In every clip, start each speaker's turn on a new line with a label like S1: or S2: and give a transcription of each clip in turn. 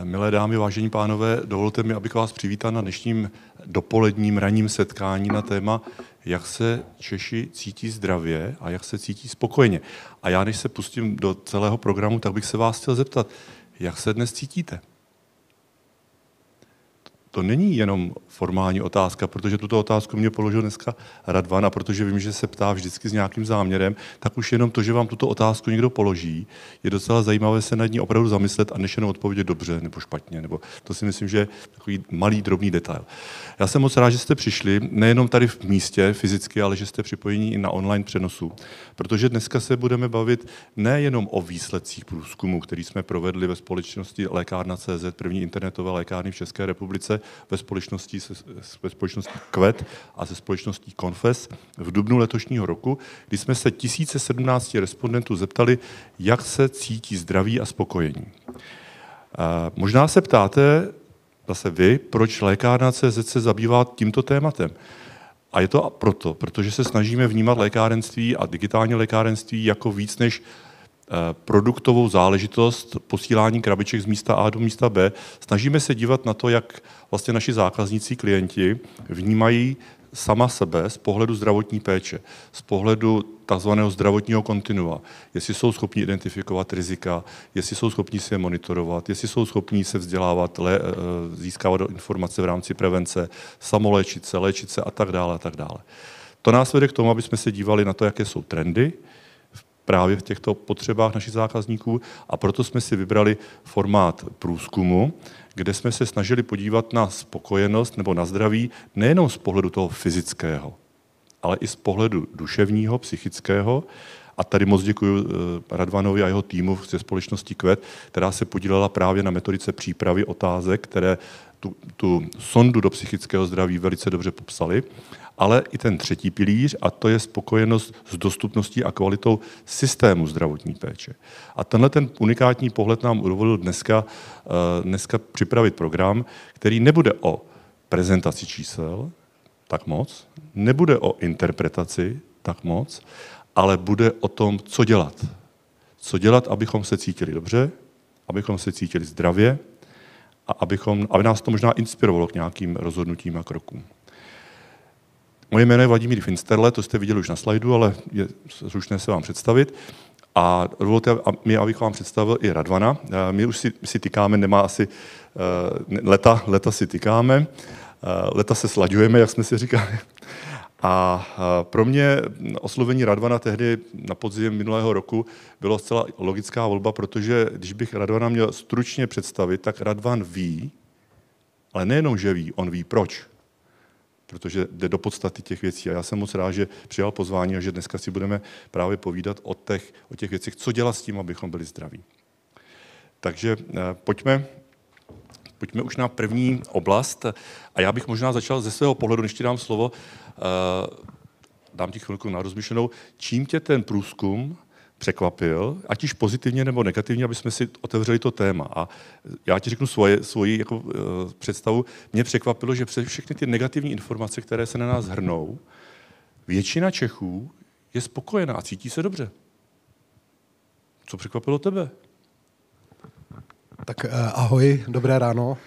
S1: Milé dámy, vážení pánové, dovolte mi, abych vás přivítal na dnešním dopoledním ranním setkání na téma, jak se Češi cítí zdravě a jak se cítí spokojeně. A já, než se pustím do celého programu, tak bych se vás chtěl zeptat, jak se dnes cítíte? To není jenom formální otázka, protože tuto otázku mě položil dneska Radvan, a protože vím, že se ptá vždycky s nějakým záměrem, tak už jenom to, že vám tuto otázku někdo položí, je docela zajímavé se nad ní opravdu zamyslet a než jenom odpovědět dobře nebo špatně. Nebo to si myslím, že je takový malý, drobný detail. Já jsem moc rád, že jste přišli, nejenom tady v místě fyzicky, ale že jste připojení i na online přenosu, protože dneska se budeme bavit nejenom o výsledcích průzkumu, který jsme provedli ve společnosti Lékárna.cz, první internetové lékárny v České republice, ve společnosti Kvet a se společností Confess v dubnu letošního roku, kdy jsme se 1017 respondentů zeptali, jak se cítí zdraví a spokojení. Možná se ptáte, zase vy, proč Lékárna.cz se zabývá tímto tématem. A je to proto, protože se snažíme vnímat lékárenství a digitální lékárenství jako víc než produktovou záležitost posílání krabiček z místa A do místa B. Snažíme se dívat na to, jak vlastně naši zákazníci, klienti vnímají sama sebe z pohledu zdravotní péče, z pohledu takzvaného zdravotního kontinua, jestli jsou schopni identifikovat rizika, jestli jsou schopni si je monitorovat, jestli jsou schopni se vzdělávat, získávat informace v rámci prevence, samoléčit se, léčit se a tak dále, a tak dále. To nás vede k tomu, aby jsme se dívali na to, jaké jsou trendy právě v těchto potřebách našich zákazníků, a proto jsme si vybrali formát průzkumu, kde jsme se snažili podívat na spokojenost nebo na zdraví nejenom z pohledu toho fyzického, ale i z pohledu duševního, psychického. A tady moc děkuji Radvanovi a jeho týmu ze společnosti Kvet, která se podílela právě na metodice přípravy otázek, které tu sondu do psychického zdraví velice dobře popsali, ale i ten třetí pilíř, a to je spokojenost s dostupností a kvalitou systému zdravotní péče. A tenhle ten unikátní pohled nám dovolil dneska připravit program, který nebude o prezentaci čísel tak moc, nebude o interpretaci tak moc, ale bude o tom, co dělat. Co dělat, abychom se cítili dobře, abychom se cítili zdravě a aby nás to možná inspirovalo k nějakým rozhodnutím a krokům. Moje jméno je Vladimír Finsterle, to jste viděli už na slajdu, ale je slušné se vám představit. A dovolte mi, abych vám představil i Radvana. My už si tykáme, nemá asi leta si tykáme, leta se slaďujeme, jak jsme si říkali. A pro mě oslovení Radvana tehdy na podzim minulého roku bylo zcela logická volba, protože když bych Radvana měl stručně představit, tak Radvan ví, ale nejenom, že ví, on ví proč. Protože jde do podstaty těch věcí. A já jsem moc rád, že přijal pozvání a že dneska si budeme právě povídat o těch věcech, co dělat s tím, abychom byli zdraví. Takže pojďme už na první oblast. A já bych možná začal ze svého pohledu, než ti dám slovo, dám ti chvilku na rozmyšlenou, čím tě ten průzkum překvapil, ať již pozitivně nebo negativně, aby jsme si otevřeli to téma. A já ti řeknu svoji jako, představu. Mě překvapilo, že přes všechny ty negativní informace, které se na nás hrnou, většina Čechů je spokojená a cítí se dobře. Co překvapilo tebe?
S2: Tak ahoj, dobré ráno.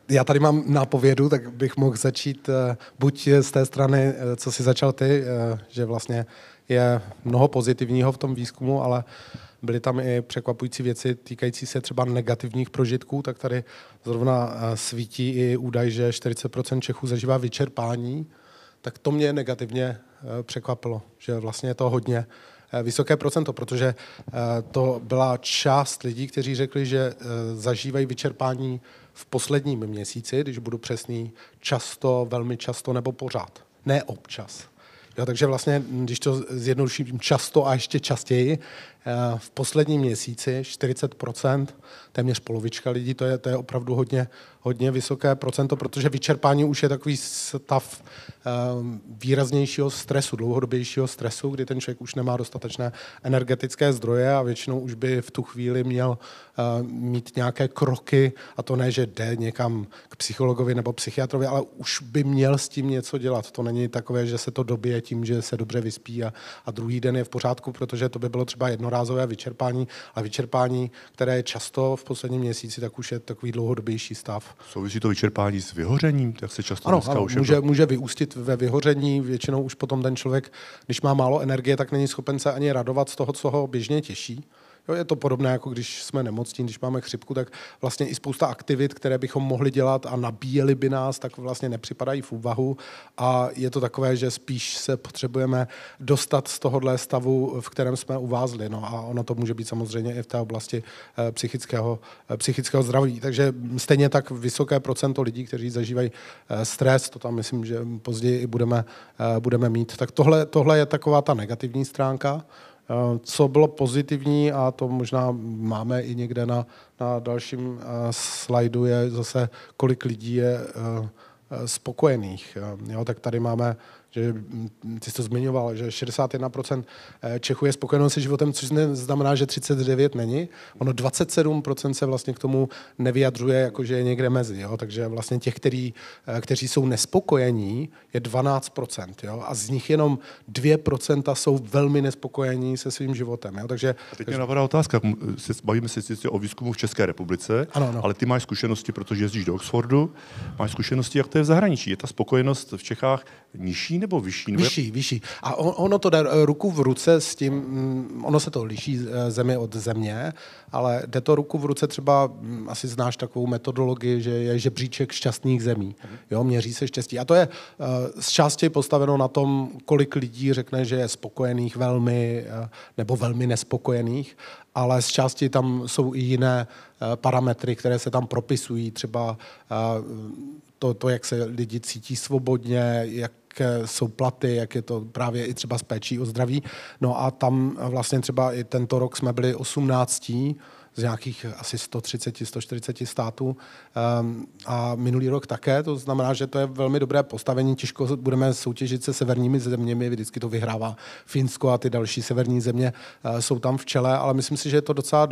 S2: Já tady mám nápovědu, tak bych mohl začít buď z té strany, co jsi začal ty, že vlastně je mnoho pozitivního v tom výzkumu, ale byly tam i překvapující věci týkající se třeba negativních prožitků, tak tady zrovna svítí i údaj, že 40% Čechů zažívá vyčerpání, tak to mě negativně překvapilo, že vlastně je to hodně vysoké procento, protože to byla část lidí, kteří řekli, že zažívají vyčerpání v posledním měsíci, když budu přesný, často, velmi často nebo pořád, ne občas. Jo, takže vlastně, když to zjednoduším často a ještě častěji, v posledním měsíci 40%, téměř polovička lidí, to je opravdu hodně vysoké procento, protože vyčerpání už je takový stav výraznějšího stresu, dlouhodobějšího stresu, kdy ten člověk už nemá dostatečné energetické zdroje a většinou už by v tu chvíli měl mít nějaké kroky, a to ne, že jde někam k psychologovi nebo psychiatrovi, ale už by měl s tím něco dělat. To není takové, že se to dobije tím, že se dobře vyspí a druhý den je v pořádku, protože to by bylo třeba jednorázové jednorázové vyčerpání, ale vyčerpání, které je často v posledním měsíci, tak už je takový dlouhodobější stav.
S1: Souvisí to vyčerpání s vyhořením, jak se často
S2: Ano,
S1: dneska už
S2: může vyústit ve vyhoření, většinou už potom ten člověk, když má málo energie, tak není schopen se ani radovat z toho, co ho běžně těší. Jo, je to podobné, jako když jsme nemocní, když máme chřipku, tak vlastně i spousta aktivit, které bychom mohli dělat a nabíjely by nás, tak vlastně nepřipadají v úvahu a je to takové, že spíš se potřebujeme dostat z tohohle stavu, v kterém jsme uvázli. No a ono to může být samozřejmě i v té oblasti psychického zdraví. Takže stejně tak vysoké procento lidí, kteří zažívají stres, to tam myslím, že později i budeme mít. Tak tohle je taková ta negativní stránka. Co bylo pozitivní, a to možná máme i někde na dalším slajdu, je zase, kolik lidí je spokojených. Jo, tak tady máme, že ty jsi to zmiňoval, že 61% Čechů je spokojeno se životem, což znamená, že 39 není. Ono 27% se vlastně k tomu nevyjadřuje, jakože je někde mezi. Jo? Takže vlastně těch, kteří jsou nespokojení, je 12%. Jo? A z nich jenom 2% jsou velmi nespokojení se svým životem. Jo? Takže,
S1: a teď mě napadá otázka. Bavíme se sice o výzkumu v České republice, ano. Ale ty máš zkušenosti, protože jezdíš do Oxfordu, máš zkušenosti, jak to je v zahraničí. Je ta spokojenost v Čechách nižší nebo vyšší?
S2: Vyšší. A ono to jde ruku v ruce s tím, ono se to liší země od země, ale jde to ruku v ruce třeba, asi znáš takovou metodologii, že je žebříček šťastných zemí. Jo, měří se štěstí. A to je z části postaveno na tom, kolik lidí řekne, že je spokojených velmi nebo velmi nespokojených, ale z části tam jsou i jiné parametry, které se tam propisují, třeba to, jak se lidi cítí svobodně, jak jsou platy, jak je to právě i třeba s péčí o zdraví. No a tam vlastně třeba i tento rok jsme byli 18 z nějakých asi 130, 140 států a minulý rok také, to znamená, že to je velmi dobré postavení, těžko budeme soutěžit se severními zeměmi, vždycky to vyhrává Finsko a ty další severní země jsou tam v čele, ale myslím si, že je to docela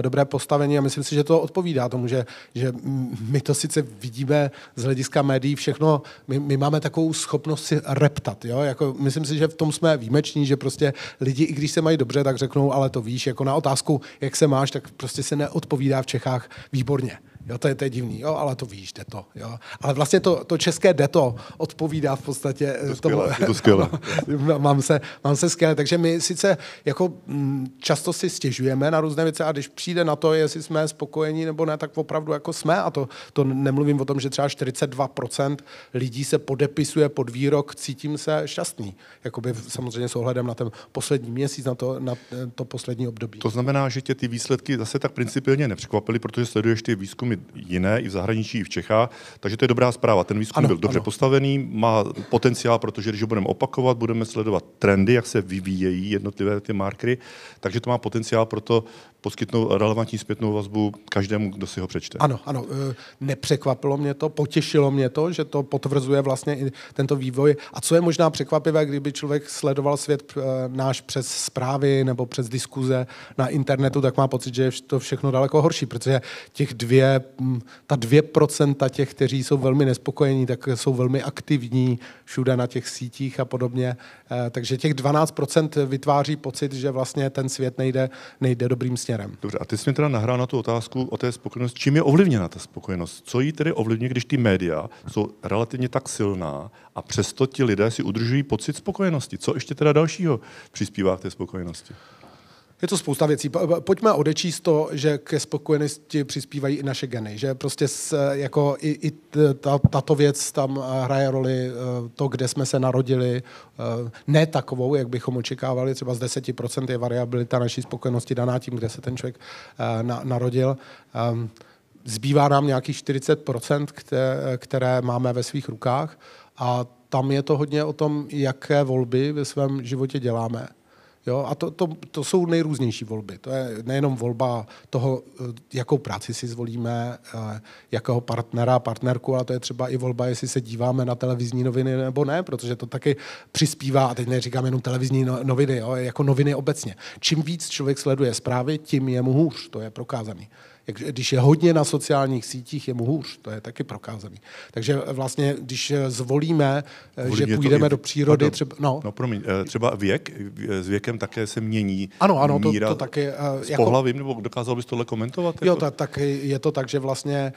S2: dobré postavení a myslím si, že to odpovídá tomu, že my to sice vidíme z hlediska médií všechno, my máme takovou schopnost si reptat, jo? Jako, myslím si, že v tom jsme výjimeční, že prostě lidi, i když se mají dobře, tak řeknou, ale to víš, jako na otázku, jak se máš, tak prostě se neodpovídá v Čechách výborně. Jo, to je divný, jo, ale to víš, jde to. Jo. Ale vlastně to české jde to odpovídá v podstatě
S1: je to skvělé.
S2: Mám se skvěle, takže my sice jako často si stěžujeme na různé věci a když přijde na to, jestli jsme spokojení nebo ne, tak opravdu jako jsme a to nemluvím o tom, že třeba 42% lidí se podepisuje pod výrok cítím se šťastný. Jakoby samozřejmě s ohledem na ten poslední měsíc, na to poslední období.
S1: To znamená, že tě ty výsledky zase tak principiálně nepřekvapily, protože sleduješ ty výzkumy jiné i v zahraničí, i v Čechách, takže to je dobrá zpráva. Ten výzkum byl dobře postavený, má potenciál, protože když ho budeme opakovat, budeme sledovat trendy, jak se vyvíjejí jednotlivé ty markery, takže to má potenciál pro to poskytnout relevantní zpětnou vazbu každému, kdo si ho přečte.
S2: Ano, nepřekvapilo mě to, potěšilo mě to, že to potvrzuje vlastně i tento vývoj. A co je možná překvapivé, kdyby člověk sledoval svět náš přes zprávy nebo přes diskuze na internetu, tak má pocit, že je to všechno daleko horší, protože ta 2% těch, kteří jsou velmi nespokojení, tak jsou velmi aktivní všude na těch sítích a podobně. Takže těch 12% vytváří pocit, že vlastně ten svět nejde dobrým směrem.
S1: Dobře, a ty jsi mě teda nahrál na tu otázku o té spokojenosti. Čím je ovlivněna ta spokojenost? Co jí tedy ovlivňuje, když ty média jsou relativně tak silná a přesto ti lidé si udržují pocit spokojenosti? Co ještě teda dalšího přispívá k té spokojenosti?
S2: Je to spousta věcí. Pojďme odečíst to, že ke spokojenosti přispívají i naše geny. Že prostě jako i tato věc tam hraje roli, to, kde jsme se narodili, ne takovou, jak bychom očekávali. Třeba z 10% je variabilita naší spokojenosti daná tím, kde se ten člověk narodil. Zbývá nám nějakých 40%, které máme ve svých rukách a tam je to hodně o tom, jaké volby ve svém životě děláme. Jo, a to jsou nejrůznější volby. To je nejenom volba toho, jakou práci si zvolíme, jakého partnera, partnerku, ale to je třeba i volba, jestli se díváme na televizní noviny nebo ne, protože to taky přispívá, a teď neříkám jenom televizní noviny, jo, jako noviny obecně. Čím víc člověk sleduje zprávy, tím je mu hůř, to je prokázaný. Když je hodně na sociálních sítích, je mu hůř. To je taky prokázaný. Takže vlastně, když zvolíme, že půjdeme do přírody...
S1: třeba věk, s věkem také se mění
S2: ano,
S1: míra
S2: to taky...
S1: s pohlavím, nebo dokázal bys tohle komentovat?
S2: Jo, tak je to tak, že vlastně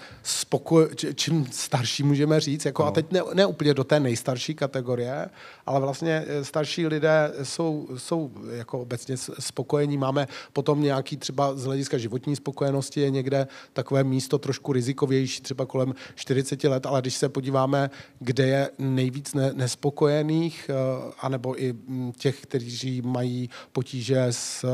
S2: čím starší můžeme říct, a teď ne úplně do té nejstarší kategorie, ale vlastně starší lidé jsou jako obecně spokojení. Máme potom nějaký třeba z hlediska životní spokojenosti je někde takové místo trošku rizikovější, třeba kolem 40 let, ale když se podíváme, kde je nejvíc nespokojených, anebo i těch, kteří mají potíže s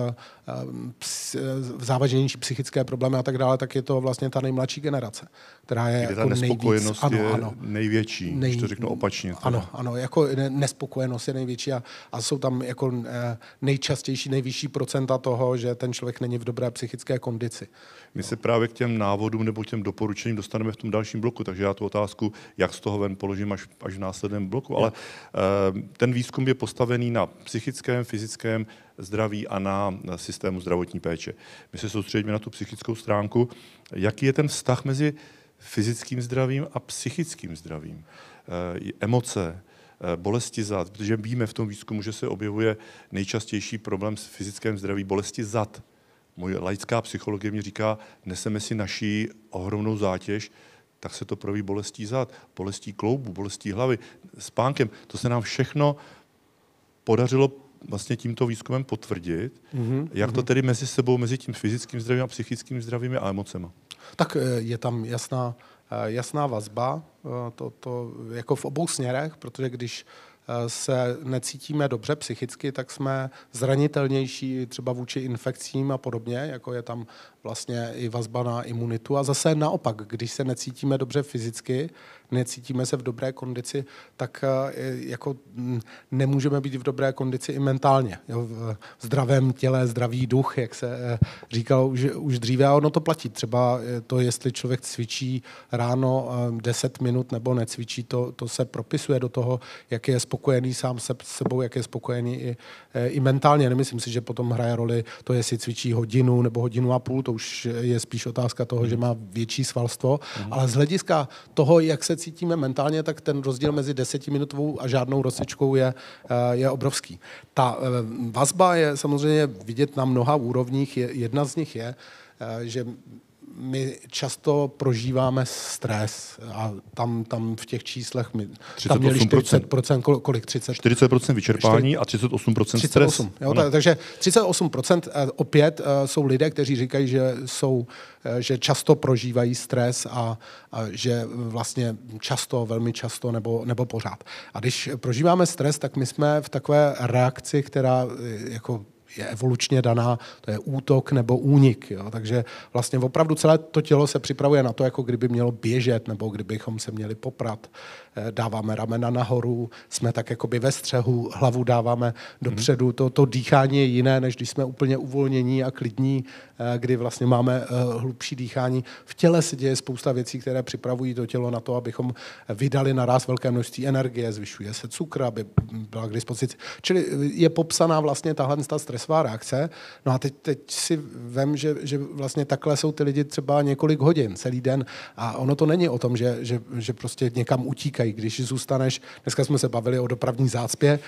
S2: závažnější psychické problémy a tak dále, tak je to vlastně ta nejmladší generace, která je
S1: jako
S2: ta
S1: nespokojenost
S2: nejvíc,
S1: je největší, když to řeknu opačně.
S2: Ano, jako nespokojenost je největší a jsou tam jako nejčastější, nejvyšší procenta toho, že ten člověk není v dobré psychické kondici.
S1: My se právě k těm návodům nebo těm doporučením dostaneme v tom dalším bloku, takže já tu otázku, jak z toho ven, položím až v následném bloku. Ale ten výzkum je postavený na psychickém, fyzickém zdraví a na systému zdravotní péče. My se soustředíme na tu psychickou stránku. Jaký je ten vztah mezi fyzickým zdravím a psychickým zdravím? Emoce, bolesti zad, protože víme v tom výzkumu, že se objevuje nejčastější problém s fyzickým zdravím, bolesti zad. Moje laická psychologie mi říká, neseme si naší ohromnou zátěž, tak se to projeví bolestí zad, bolestí kloubu, bolestí hlavy, spánkem. To se nám všechno podařilo vlastně tímto výzkumem potvrdit. Jak to tedy mezi sebou, mezi tím fyzickým zdravím a psychickým zdravím a emocema?
S2: Tak je tam jasná vazba, to jako v obou směrech, protože když se necítíme dobře psychicky, tak jsme zranitelnější třeba vůči infekcím a podobně, jako je tam vlastně i vazba na imunitu. A zase naopak, když se necítíme dobře fyzicky, necítíme se v dobré kondici, tak jako nemůžeme být v dobré kondici i mentálně. V zdravém těle, zdravý duch, jak se říkalo už dříve, a ono to platí. Třeba to, jestli člověk cvičí ráno 10 minut nebo necvičí, to se propisuje do toho, jak je spokojený sám se sebou, jak je spokojený i mentálně. Nemyslím si, že potom hraje roli to, jestli cvičí hodinu nebo hodinu a půl, to už je spíš otázka toho, že má větší svalstvo, ale z hlediska toho, jak se cítíme mentálně, tak ten rozdíl mezi 10minutovou a žádnou rozcvičkou je obrovský. Ta vazba je samozřejmě vidět na mnoha úrovních. Jedna z nich je, že my často prožíváme stres a tam v těch číslech tam měli 40%, kolik?
S1: 40% vyčerpání a 38% stres.
S2: Jo, takže 38% opět jsou lidé, kteří říkají, že často prožívají stres a že vlastně často, velmi často nebo pořád. A když prožíváme stres, tak my jsme v takové reakci, která jako je evolučně daná, to je útok nebo únik. Jo? Takže vlastně opravdu celé to tělo se připravuje na to, jako kdyby mělo běžet nebo kdybychom se měli poprat. Dáváme ramena nahoru, jsme tak jakoby ve střehu, hlavu dáváme dopředu. To dýchání je jiné, než když jsme úplně uvolnění a klidní, kdy vlastně máme hlubší dýchání. V těle se děje spousta věcí, které připravují to tělo na to, abychom vydali naraz velké množství energie, zvyšuje se cukr, aby byla k dispozici. Čili je popsaná vlastně tahle stresová reakce. No a teď si vem, že vlastně takhle jsou ty lidi třeba několik hodin, celý den. A ono to není o tom, že prostě někam utíkají. Když zůstaneš, dneska jsme se bavili o dopravní zácpě,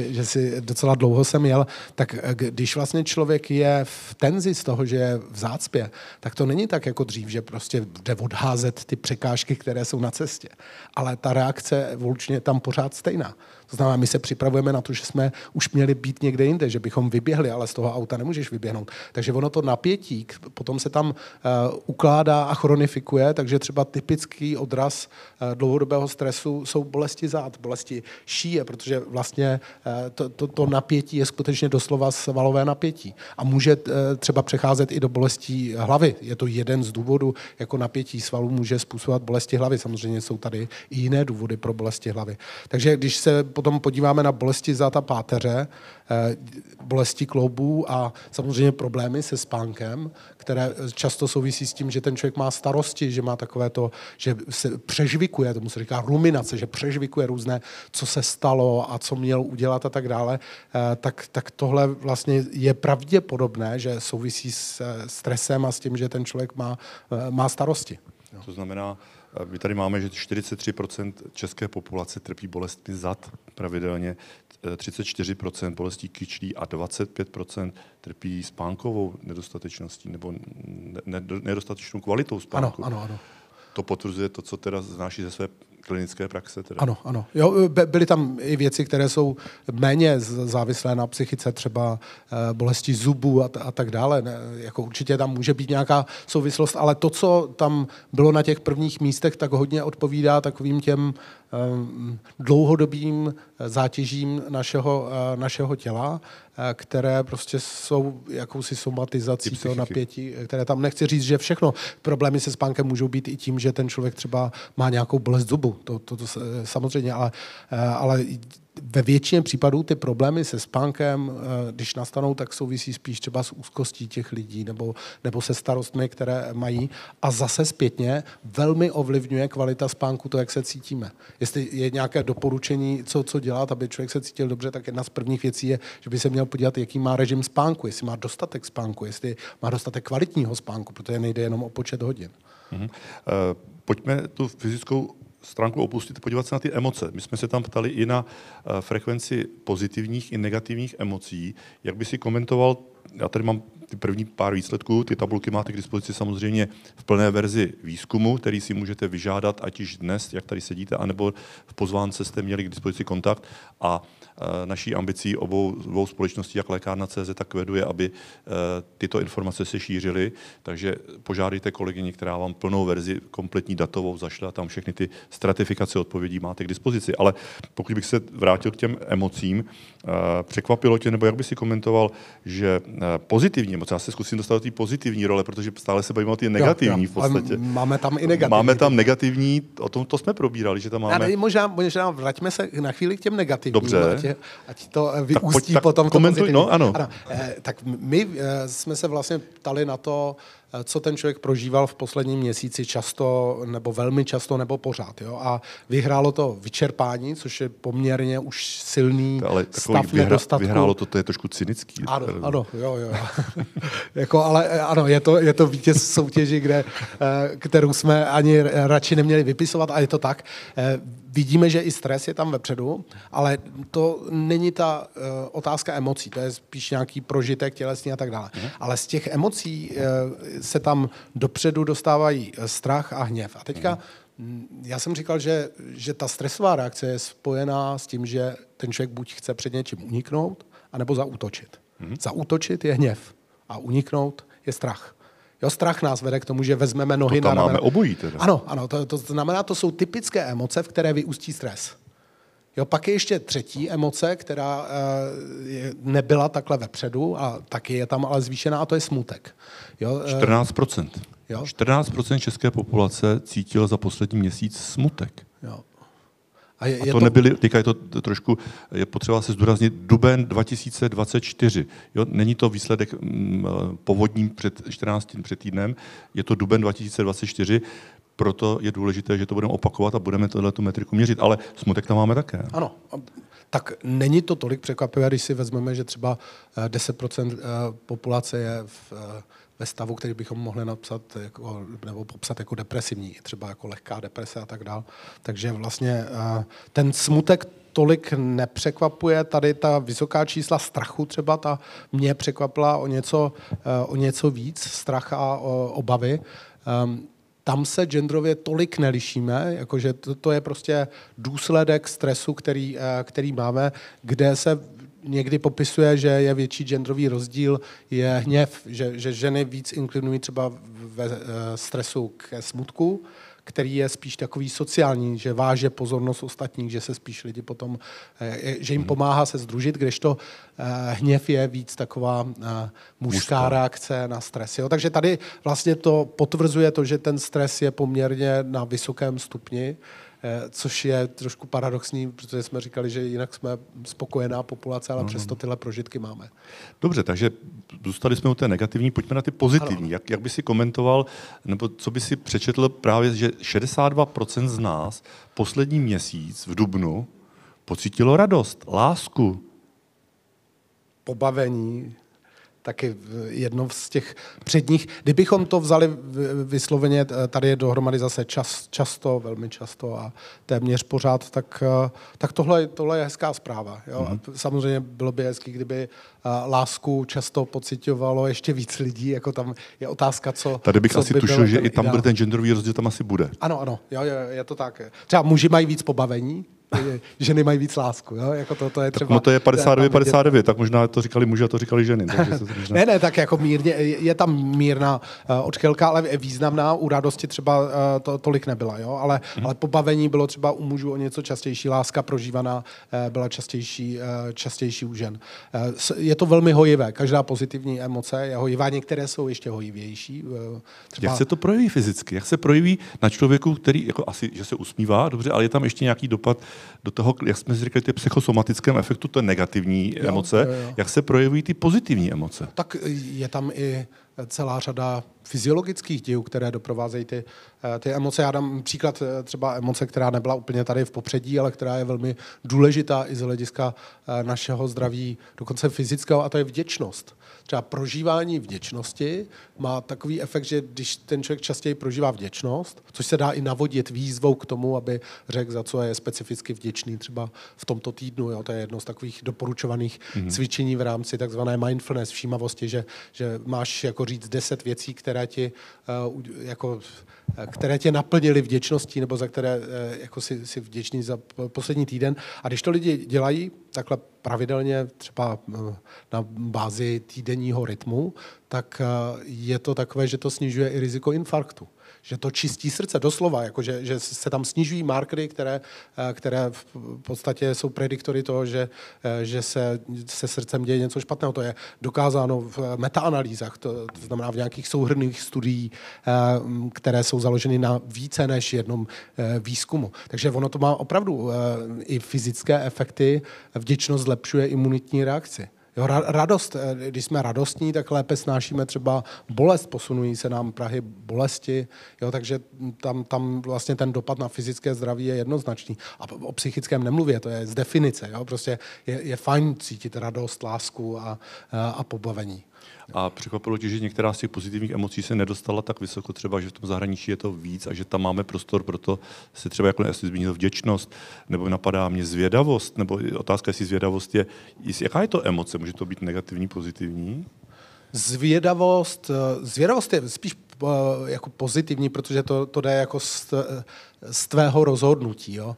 S2: že si docela dlouho jsem jel, tak když vlastně člověk je v tenzi z toho, že je v zácpě, tak to není tak jako dřív, že prostě jde odházet ty překážky, které jsou na cestě. Ale ta reakce evolučně je tam pořád stejná. To znamená, my se připravujeme na to, že jsme už měli být někde jinde, že bychom vyběhli, ale z toho auta nemůžeš vyběhnout. Takže ono to napětí potom se tam ukládá a chronifikuje, takže třeba typický odraz dlouhodobého stresu jsou bolesti zád, bolesti šíje, protože vlastně to napětí je skutečně doslova svalové napětí. A může třeba přecházet i do bolestí hlavy. Je to jeden z důvodů, jako napětí svalů může způsobovat bolesti hlavy. Samozřejmě jsou tady i jiné důvody pro bolesti hlavy. Takže když se potom podíváme na bolesti zad a páteře, bolesti kloubů a samozřejmě problémy se spánkem, které často souvisí s tím, že ten člověk má starosti, že má takové to, že se přežvikuje, tomu se říká ruminace, že přežvikuje různé, co se stalo a co měl udělat a tak dále, tak tohle vlastně je pravděpodobné, že souvisí s stresem a s tím, že ten člověk má starosti.
S1: To znamená, my tady máme, že 43% české populace trpí bolestmi zad pravidelně, 34% bolestí kyčlí a 25% trpí spánkovou nedostatečností nebo nedostatečnou kvalitou spánku.
S2: Ano.
S1: To potvrzuje to, co teda znáší ze své klinické praxe. Teda.
S2: Ano. Jo, byly tam i věci, které jsou méně závislé na psychice, třeba bolesti zubů a tak dále. Jako určitě tam může být nějaká souvislost, ale to, co tam bylo na těch prvních místech, tak hodně odpovídá takovým těm dlouhodobým zátěžím našeho těla, které prostě jsou jakousi somatizací toho napětí, které tam nechci říct, že všechno. Problémy se spánkem můžou být i tím, že ten člověk třeba má nějakou bolest zubu. To samozřejmě, ale ve většině případů ty problémy se spánkem, když nastanou, tak souvisí spíš třeba s úzkostí těch lidí nebo se starostmi, které mají. A zase zpětně velmi ovlivňuje kvalita spánku to, jak se cítíme. Jestli je nějaké doporučení, co dělat, aby člověk se cítil dobře, tak jedna z prvních věcí je, že by se měl podívat, jaký má režim spánku, jestli má dostatek spánku, jestli má dostatek kvalitního spánku, protože nejde jenom o počet hodin.
S1: Pojďme tu fyzickou stránku opustit, podívat se na ty emoce. My jsme se tam ptali i na frekvenci pozitivních i negativních emocí. Jak by si komentoval, já tady mám ty první pár výsledků, ty tabulky máte k dispozici samozřejmě v plné verzi výzkumu, který si můžete vyžádat, ať již dnes, jak tady sedíte, anebo v pozvánce jste měli k dispozici kontakt a naší ambicí obou společností, jak Lékárna.cz, tak Vedu, je, aby tyto informace se šířily, takže požádejte kolegyni, která vám plnou verzi, kompletní datovou zašle a tam všechny ty stratifikace odpovědí máte k dispozici. Ale pokud bych se vrátil k těm emocím, překvapilo tě, nebo jak by si komentoval, že pozitivní emoce, já se zkusím dostat do té pozitivní role, protože stále se bavíme o ty negativní v podstatě.
S2: Máme tam i negativní.
S1: Máme tam negativní, o tom to jsme probírali, že tam máme...
S2: Možná vraťme se na chvíli k těm negativním.
S1: Dobře.
S2: Ať to vyústí potom to pozitivní.
S1: No, ano.
S2: Tak my jsme se vlastně ptali na to, co ten člověk prožíval v posledním měsíci často, nebo velmi často, nebo pořád. Jo? A vyhrálo to vyčerpání, což je poměrně už silný stav nedostatku.
S1: Vyhrálo to je trošku cynický.
S2: Ano, jo. Ale ano, je to vítěz soutěži, kterou jsme ani radši neměli vypisovat, a je to tak. Vidíme, že i stres je tam vepředu, ale to není ta otázka emocí, to je spíš nějaký prožitek tělesný a tak dále. Ale z těch emocí se tam dopředu dostávají strach a hněv. A teďka já jsem říkal, že ta stresová reakce je spojená s tím, že ten člověk buď chce před něčím uniknout, anebo zaútočit. Zaútočit je hněv a uniknout je strach. Jo, strach nás vede k tomu, že vezmeme nohy
S1: na ramena.
S2: Máme
S1: obojí teda.
S2: Ano, to znamená, to jsou typické emoce, v které vyústí stres. Jo, pak je ještě třetí emoce, která nebyla takhle vepředu a taky je tam ale zvýšená, a to je smutek. Jo,
S1: 14%.
S2: Jo?
S1: 14% české populace cítilo za poslední měsíc smutek.
S2: Jo.
S1: A to nebyly, teďka je to trošku, je potřeba se zdůraznit, duben 2024. Jo, není to výsledek povodním před 14 před týdnem, je to duben 2024, proto je důležité, že to budeme opakovat a budeme tu metriku měřit, ale smutek tam máme také.
S2: Ano, tak není to tolik překvapivé, když si vezmeme, že třeba 10% populace je ve stavu, který bychom mohli napsat nebo popsat jako depresivní, třeba jako lehká deprese a tak dále. Takže vlastně ten smutek tolik nepřekvapuje. Tady ta vysoká čísla strachu třeba, ta mě překvapila o něco víc, strach a obavy. Tam se genderově tolik nelišíme, jakože to je prostě důsledek stresu, který máme, kde se někdy popisuje, že je větší genderový rozdíl, je hněv, že ženy víc inklinují třeba ve stresu ke smutku, který je spíš takový sociální, že váže pozornost ostatních, že se spíš lidi potom, že jim pomáhá se sdružit, kdežto hněv je víc taková mužská reakce na stres. Jo? Takže tady vlastně to potvrzuje to, že ten stres je poměrně na vysokém stupni což je trošku paradoxní, protože jsme říkali, že jinak jsme spokojená populace, ale přesto tyhle prožitky máme.
S1: Dobře, takže zůstali jsme u té negativní, pojďme na ty pozitivní. Jak by si komentoval, nebo co by si přečetl právě, že 62% z nás poslední měsíc v dubnu pocítilo radost, lásku.
S2: Pobavení, taky jedno z těch předních. Kdybychom to vzali vysloveně, tady je dohromady zase často, velmi často a téměř pořád, tak tohle je hezká zpráva. Jo? A samozřejmě bylo by hezký, kdyby lásku často pociťovalo ještě víc lidí, jako tam je otázka, co...
S1: Tady bych
S2: co
S1: asi
S2: by
S1: tušil, že i tam bude ten genderový rozdíl, tam asi bude.
S2: Ano, jo, je to tak. Třeba muži mají víc pobavení, ženy mají víc lásku, jo? Jako to je třeba...
S1: No to je 59, tak možná to říkali muži a to říkali ženy.
S2: Ne, tak jako mírně, je tam mírná odchylka, ale významná, u radosti třeba tolik nebyla, jo? Ale pobavení bylo třeba u mužů o něco častější, láska prožívaná byla častější u žen. Je to velmi hojivé, každá pozitivní emoce je hojivá, některé jsou ještě hojivější. Třeba...
S1: Jak se to projeví fyzicky? Jak se projeví na člověku, který jako asi, že se usmívá, dobře, ale je tam ještě nějaký dopad do toho, jak jsme si říkali, ty psychosomatickém efektu, to je negativní emoce. Jo. Jak se projevují ty pozitivní emoce?
S2: Tak je tam i celá řada fyziologických dějů, které doprovázejí ty emoce. Já dám příklad třeba emoce, která nebyla úplně tady v popředí, ale která je velmi důležitá i z hlediska našeho zdraví, dokonce fyzického, a to je vděčnost. Třeba prožívání vděčnosti má takový efekt, že když ten člověk častěji prožívá vděčnost, což se dá i navodit výzvou k tomu, aby řekl, za co je specificky vděčný třeba v tomto týdnu. Jo? To je jedno z takových doporučovaných cvičení v rámci takzvané mindfulness, všímavosti, že máš jako říct 10 věcí, které tě naplnily vděčností nebo za které jako si vděčný za poslední týden. A když to lidi dělají takhle pravidelně, třeba na bázi týdenního rytmu, tak je to takové, že to snižuje i riziko infarktu. Že to čistí srdce, doslova, jako že se tam snižují markery, které v podstatě jsou prediktory toho, že se srdcem děje něco špatného. To je dokázáno v metaanalýzách, to znamená v nějakých souhrnných studií, které jsou založeny na více než jednom výzkumu. Takže ono to má opravdu i fyzické efekty, vděčnost zlepšuje imunitní reakci. Jo, radost, když jsme radostní, tak lépe snášíme třeba bolest, posunují se nám prahy bolesti, jo, takže tam vlastně ten dopad na fyzické zdraví je jednoznačný. A o psychickém nemluvě, to je z definice, jo, prostě je fajn cítit radost, lásku a pobavení.
S1: A překvapilo tě, že některá z těch pozitivních emocí se nedostala tak vysoko, třeba, že v tom zahraničí je to víc a že tam máme prostor pro to, se třeba jako jestli zmínil vděčnost, nebo napadá mě zvědavost, nebo otázka, jestli zvědavost je, jaká je to emoce, může to být negativní, pozitivní?
S2: Zvědavost je spíš jako pozitivní, protože to jde jako z tvého rozhodnutí. Jo.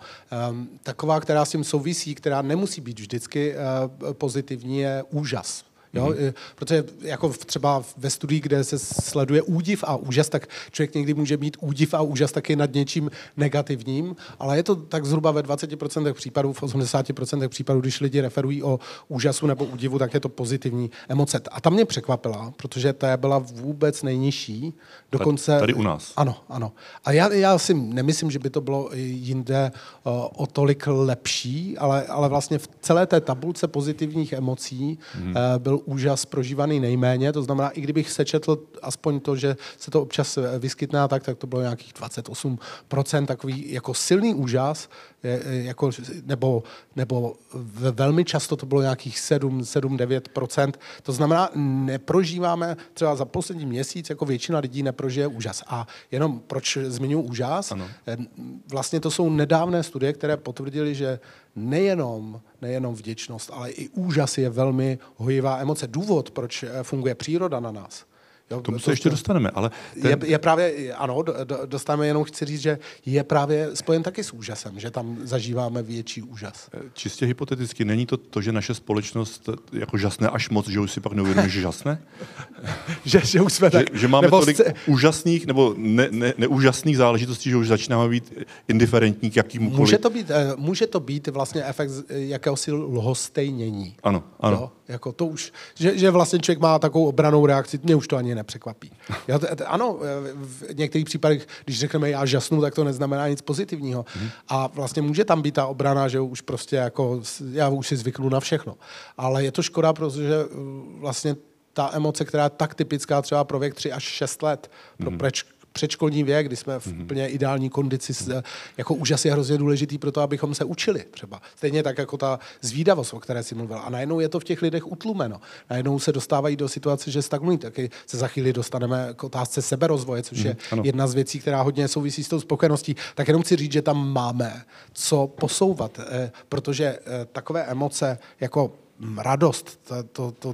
S2: Taková, která s tím souvisí, která nemusí být vždycky pozitivní, je úžas. Jo? Protože jako třeba ve studii, kde se sleduje údiv a úžas, tak člověk někdy může mít údiv a úžas taky nad něčím negativním, ale je to tak zhruba ve 20% případů, v 80% případů, když lidi referují o úžasu nebo údivu, tak je to pozitivní emoce. A ta mě překvapila, protože ta byla vůbec nejnižší. Dokonce...
S1: Tady u nás.
S2: Ano. A já si nemyslím, že by to bylo jinde o tolik lepší, ale vlastně v celé té tabulce pozitivních emocí byl úžas prožívaný nejméně, to znamená, i kdybych sečetl aspoň to, že se to občas vyskytne tak to bylo nějakých 28%, takový jako silný úžas, jako, nebo velmi často to bylo nějakých 7-9%. To znamená, neprožíváme třeba za poslední měsíc, jako většina lidí neprožije úžas. A jenom proč zmiňuji úžas? Ano. Vlastně to jsou nedávné studie, které potvrdily, že nejenom vděčnost, ale i úžas je velmi hojivá emoce. Důvod, proč funguje příroda na nás.
S1: Jo, tomu se ještě dostaneme, ale...
S2: Je právě, ano, dostaneme, jenom chci říct, že je právě spojen taky s úžasem, že tam zažíváme větší úžas.
S1: Čistě hypoteticky, není to, že naše společnost jako žasne až moc, že už si pak neuvědomí, že žasne?
S2: že už jsme tak...
S1: Že máme tolik úžasných nebo neúžasných záležitostí, že už začínáme být indiferentní k jakýmukoliv...
S2: Může to být vlastně efekt jakéhosi lhostejnění.
S1: Ano.
S2: Jo? Jako to už, že vlastně člověk má takovou obranou reakci, mě už to ani nepřekvapí. Ano, v některých případech, když řekneme já žasnu, tak to neznamená nic pozitivního. A vlastně může tam být ta obrana, že už prostě jako, já už si zvyknu na všechno. Ale je to škoda, protože vlastně ta emoce, která je tak typická třeba pro věk 3 až 6 let, pro předškolní věk, kdy jsme v úplně ideální kondici, jako úžas je hrozně důležitý pro to, abychom se učili třeba. Stejně tak jako ta zvídavost, o které si mluvil. A najednou je to v těch lidech utlumeno. Najednou se dostávají do situace, že stagnují. Taky se za chvíli dostaneme k otázce seberozvoje, což je jedna z věcí, která hodně souvisí s tou spokojeností. Tak jenom chci říct, že tam máme co posouvat, protože takové emoce jako radost,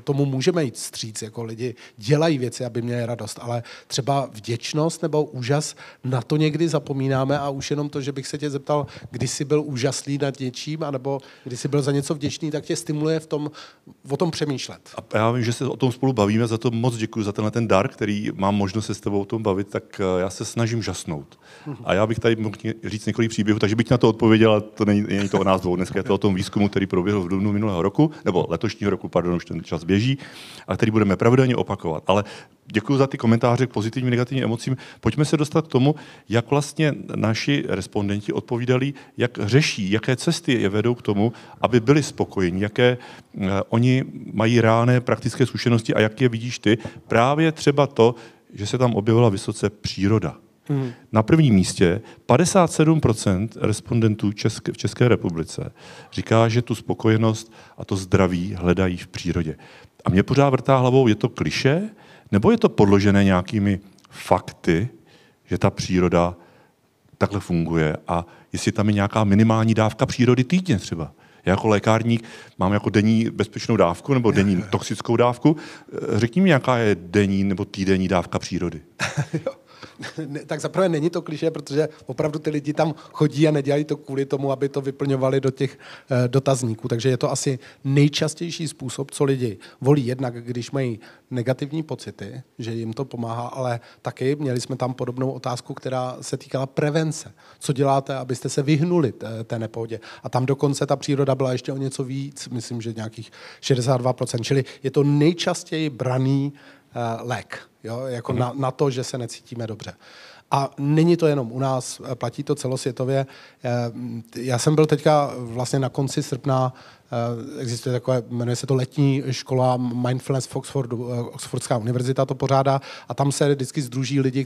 S2: tomu můžeme jít vstříc, jako lidi dělají věci, aby měli radost, ale třeba vděčnost nebo úžas, na to někdy zapomínáme a už jenom to, že bych se tě zeptal, kdy jsi byl úžasný nad něčím, anebo kdy jsi byl za něco vděčný, tak tě stimuluje o tom přemýšlet.
S1: A já vím, že se o tom spolu bavíme, za to moc děkuji, za ten dar, který mám možnost se s tebou o tom bavit, tak já se snažím žasnout. A já bych tady mohl říct několik příběhů, takže bych na to odpověděl, ale to není to o nás dvou. Dneska je to o tom výzkumu, který proběhl v dubnu minulého roku, nebo letošního roku, pardon, už ten čas běží, a který budeme pravidelně opakovat. Ale děkuji za ty komentáře k pozitivním, negativním emocím. Pojďme se dostat k tomu, jak vlastně naši respondenti odpovídali, jak řeší, jaké cesty je vedou k tomu, aby byli spokojení, jaké oni mají reálné praktické zkušenosti a jak je vidíš ty. Právě třeba to, že se tam objevila vysoce příroda. Na prvním místě 57% respondentů v České republice říká, že tu spokojenost a to zdraví hledají v přírodě. A mě pořád vrtá hlavou, je to klišé, nebo je to podložené nějakými fakty, že ta příroda takhle funguje a jestli tam je nějaká minimální dávka přírody týdně třeba. Já jako lékárník mám jako denní bezpečnou dávku nebo denní toxickou dávku. Řekni mi, jaká je denní nebo týdenní dávka přírody.
S2: Tak zaprvé není to klišé, protože opravdu ty lidi tam chodí a nedělají to kvůli tomu, aby to vyplňovali do těch dotazníků. Takže je to asi nejčastější způsob, co lidi volí. Jednak, když mají negativní pocity, že jim to pomáhá, ale taky měli jsme tam podobnou otázku, která se týkala prevence. Co děláte, abyste se vyhnuli té nepohodě? A tam dokonce ta příroda byla ještě o něco víc, myslím, že nějakých 62%. Čili je to nejčastěji braný lék, jo? Jako na to, že se necítíme dobře. A není to jenom u nás, platí to celosvětově. Já jsem byl teďka vlastně na konci srpna, existuje takové, jmenuje se to letní škola Mindfulness v Oxfordu, Oxfordská univerzita to pořádá a tam se vždycky sdruží lidi,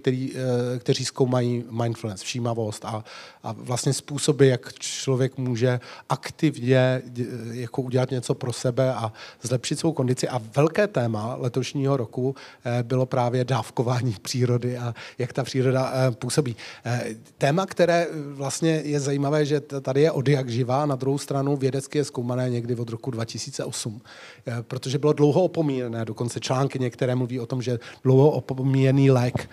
S2: kteří zkoumají mindfulness, všímavost a vlastně způsoby, jak člověk může aktivně jako udělat něco pro sebe a zlepšit svou kondici. A velké téma letošního roku bylo právě dávkování přírody a jak ta příroda působí. Téma, které vlastně je zajímavé, že tady je od jak živá, na druhou stranu vědecky je zkoumané někdy od roku 2008, protože bylo dlouho opomíjené, dokonce články některé mluví o tom, že dlouho opomíjený lék,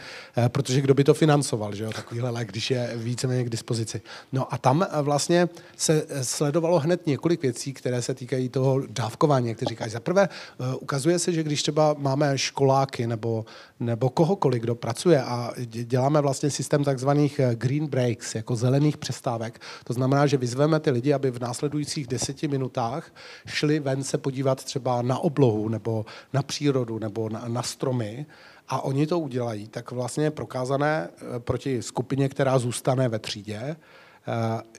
S2: protože kdo by to financoval, že jo, takovýhle lék, když je víceméně k dispozici. No a tam vlastně se sledovalo hned několik věcí, které se týkají toho dávkování, jak ty říkáš. Za prvé ukazuje se, že když třeba máme školáky nebo kohokoliv, kdo pracuje a děláme vlastně systém takzvaných green breaks, jako zelených přestávek, to znamená, že vyzveme ty lidi, aby v následujících 10 minutách šli ven se podívat třeba na oblohu nebo na přírodu nebo na stromy a oni to udělají, tak vlastně je prokázané proti skupině, která zůstane ve třídě,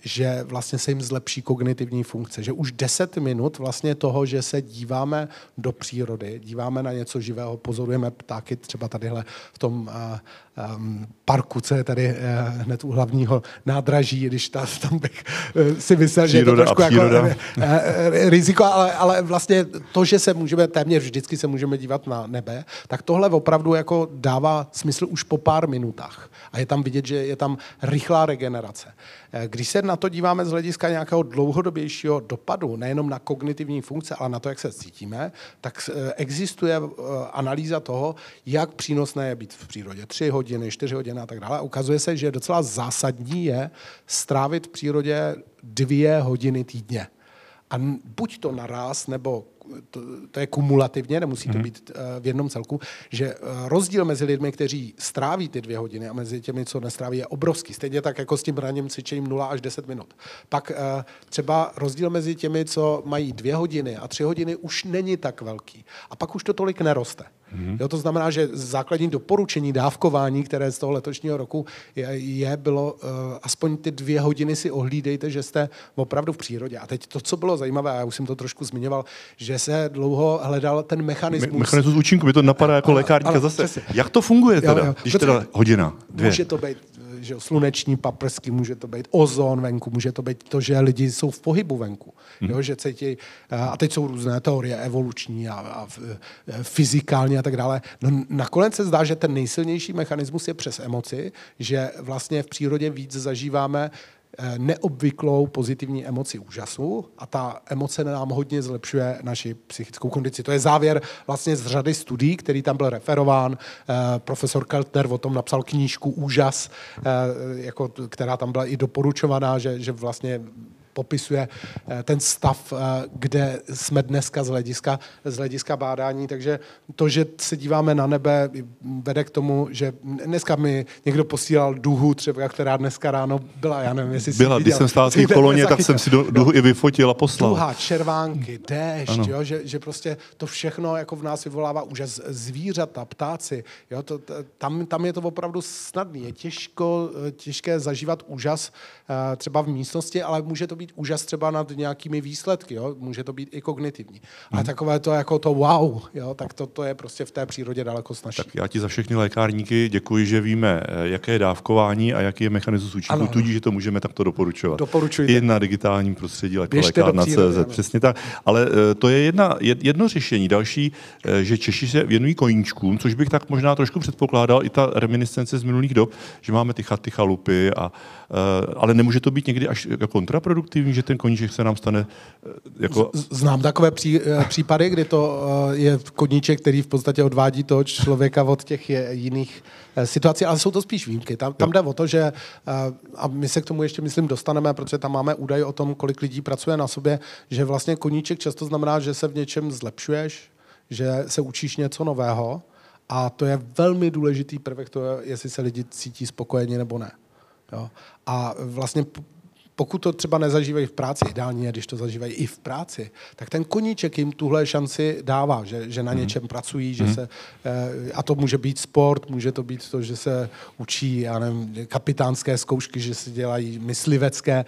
S2: že vlastně se jim zlepší kognitivní funkce. Že už 10 minut vlastně toho, že se díváme do přírody, díváme na něco živého, pozorujeme ptáky třeba tadyhle v tom parku, co je tady hned u hlavního nádraží, když tam bych si myslel, že je to trošku jako riziko, ale vlastně to, že se můžeme, téměř vždycky se můžeme dívat na nebe, tak tohle opravdu jako dává smysl už po pár minutách. A je tam vidět, že je tam rychlá regenerace. Když se na to díváme z hlediska nějakého dlouhodobějšího dopadu, nejenom na kognitivní funkce, ale na to, jak se cítíme, tak existuje analýza toho, jak přínosné je být v přírodě. 3 hodiny, 4 hodiny a tak dále. Ukazuje se, že docela zásadní je strávit v přírodě 2 hodiny týdně. A buď to naráz, nebo to je kumulativně, nemusí to být v jednom celku, že rozdíl mezi lidmi, kteří stráví ty 2 hodiny a mezi těmi, co nestráví, je obrovský. Stejně tak jako s tím ranním cvičením 0 až 10 minut. Pak třeba rozdíl mezi těmi, co mají 2 hodiny a 3 hodiny, už není tak velký. A pak už to tolik neroste. Jo, to znamená, že základní doporučení dávkování, které z toho letošního roku bylo aspoň ty 2 hodiny si ohlídejte, že jste opravdu v přírodě. A teď to, co bylo zajímavé, a já už jsem to trošku zmiňoval, že se dlouho hledal ten mechanismus.
S1: Mechanismus účinku, mi to napadá jako lékárníka zase. Přesně. Jak to funguje teda, jo. Když teda hodina, 2?
S2: Může to být že sluneční paprsky, může to být ozon venku, může to být to, že lidi jsou v pohybu venku. Jo, že cítí, a teď jsou různé teorie evoluční a fyzikální a tak dále. No, nakonec se zdá, že ten nejsilnější mechanismus je přes emoci, že vlastně v přírodě víc zažíváme neobvyklou pozitivní emoci úžasu a ta emoce nám hodně zlepšuje naši psychickou kondici. To je závěr vlastně z řady studií, který tam byl referován. Profesor Keltner o tom napsal knížku Úžas, která tam byla i doporučovaná, že vlastně popisuje ten stav, kde jsme dneska z hlediska bádání. Takže to, že se díváme na nebe, vede k tomu, že dneska mi někdo posílal duhu, třeba, která dneska ráno byla, já nevím, jestli
S1: byla, když jsem stál v té koloně, tak jsem si duhu i vyfotil a poslal.
S2: Duha, červánky, déšť, jo, že prostě to všechno jako v nás vyvolává úžas. Zvířata, ptáci, jo, tam je to opravdu snadný. Je těžké zažívat úžas třeba v místnosti, ale může to být úžas třeba nad nějakými výsledky, jo? Může to být i kognitivní. A takové to jako to wow, jo? Tak to je prostě v té přírodě daleko snazší.
S1: Tak já ti za všechny lékárníky děkuji, že víme, jaké je dávkování a jaký je mechanismus účinku, tudíž, že to můžeme takto doporučovat.
S2: Doporučujte.
S1: I na digitálním prostředí jako lékárna.cz. Přesně tak. Ale to je jedno řešení. Další, že Češi se věnují koníčkům, což bych tak možná trošku předpokládal, i ta reminiscence z minulých dob, že máme ty chaty, chalupy, ale nemůže to být někdy až kontraproduktivní, že ten koníček se nám stane jako...
S2: Znám takové případy, kdy to je koníček, který v podstatě odvádí toho člověka od těch jiných situací, ale jsou to spíš výjimky. Tam jde o to, že, a my se k tomu ještě, myslím, dostaneme, protože tam máme údaj o tom, kolik lidí pracuje na sobě, že vlastně koníček často znamená, že se v něčem zlepšuješ, že se učíš něco nového a to je velmi důležitý prvek, to je, jestli se lidi cítí spokojeni nebo ne. Jo? A vlastně pokud to třeba nezažívají v práci, ideálně je, když to zažívají i v práci, tak ten koníček jim tuhle šanci dává, že na něčem pracují, že se, a to může být sport, může to být to, že se učí, já nevím, kapitánské zkoušky, že se dělají myslivecké,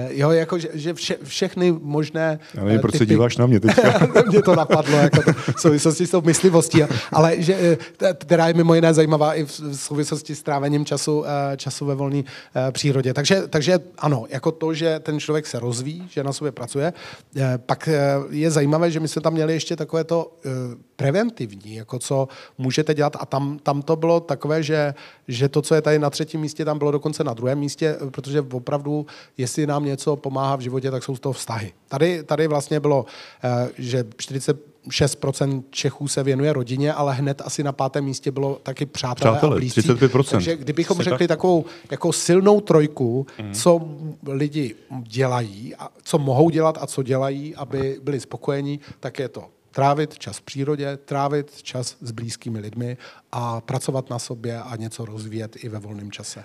S2: jo, jako, že všechny možné
S1: já nevím, proč se díváš na mě teďka.
S2: Mě to napadlo, jako to v souvislosti s tou myslivostí, ale že, která je mimo jiné zajímavá i v souvislosti s trávením času ve volné přírodě. Takže ano, jako to, že ten člověk se rozvíjí, že na sobě pracuje. Pak je zajímavé, že my jsme tam měli ještě takové to preventivní, jako co můžete dělat a tam to bylo takové, že to, co je tady na 3. místě, tam bylo dokonce na 2. místě, protože opravdu, jestli nám něco pomáhá v životě, tak jsou z toho vztahy. Tady vlastně bylo, že 6% Čechů se věnuje rodině, ale hned asi na 5. místě bylo taky přátelé a blízcí.
S1: 35%.
S2: Takže kdybychom řekli takovou jako silnou trojku, co lidi dělají, a co mohou dělat a co dělají, aby byli spokojení, tak je to trávit čas v přírodě, trávit čas s blízkými lidmi a pracovat na sobě a něco rozvíjet i ve volném čase.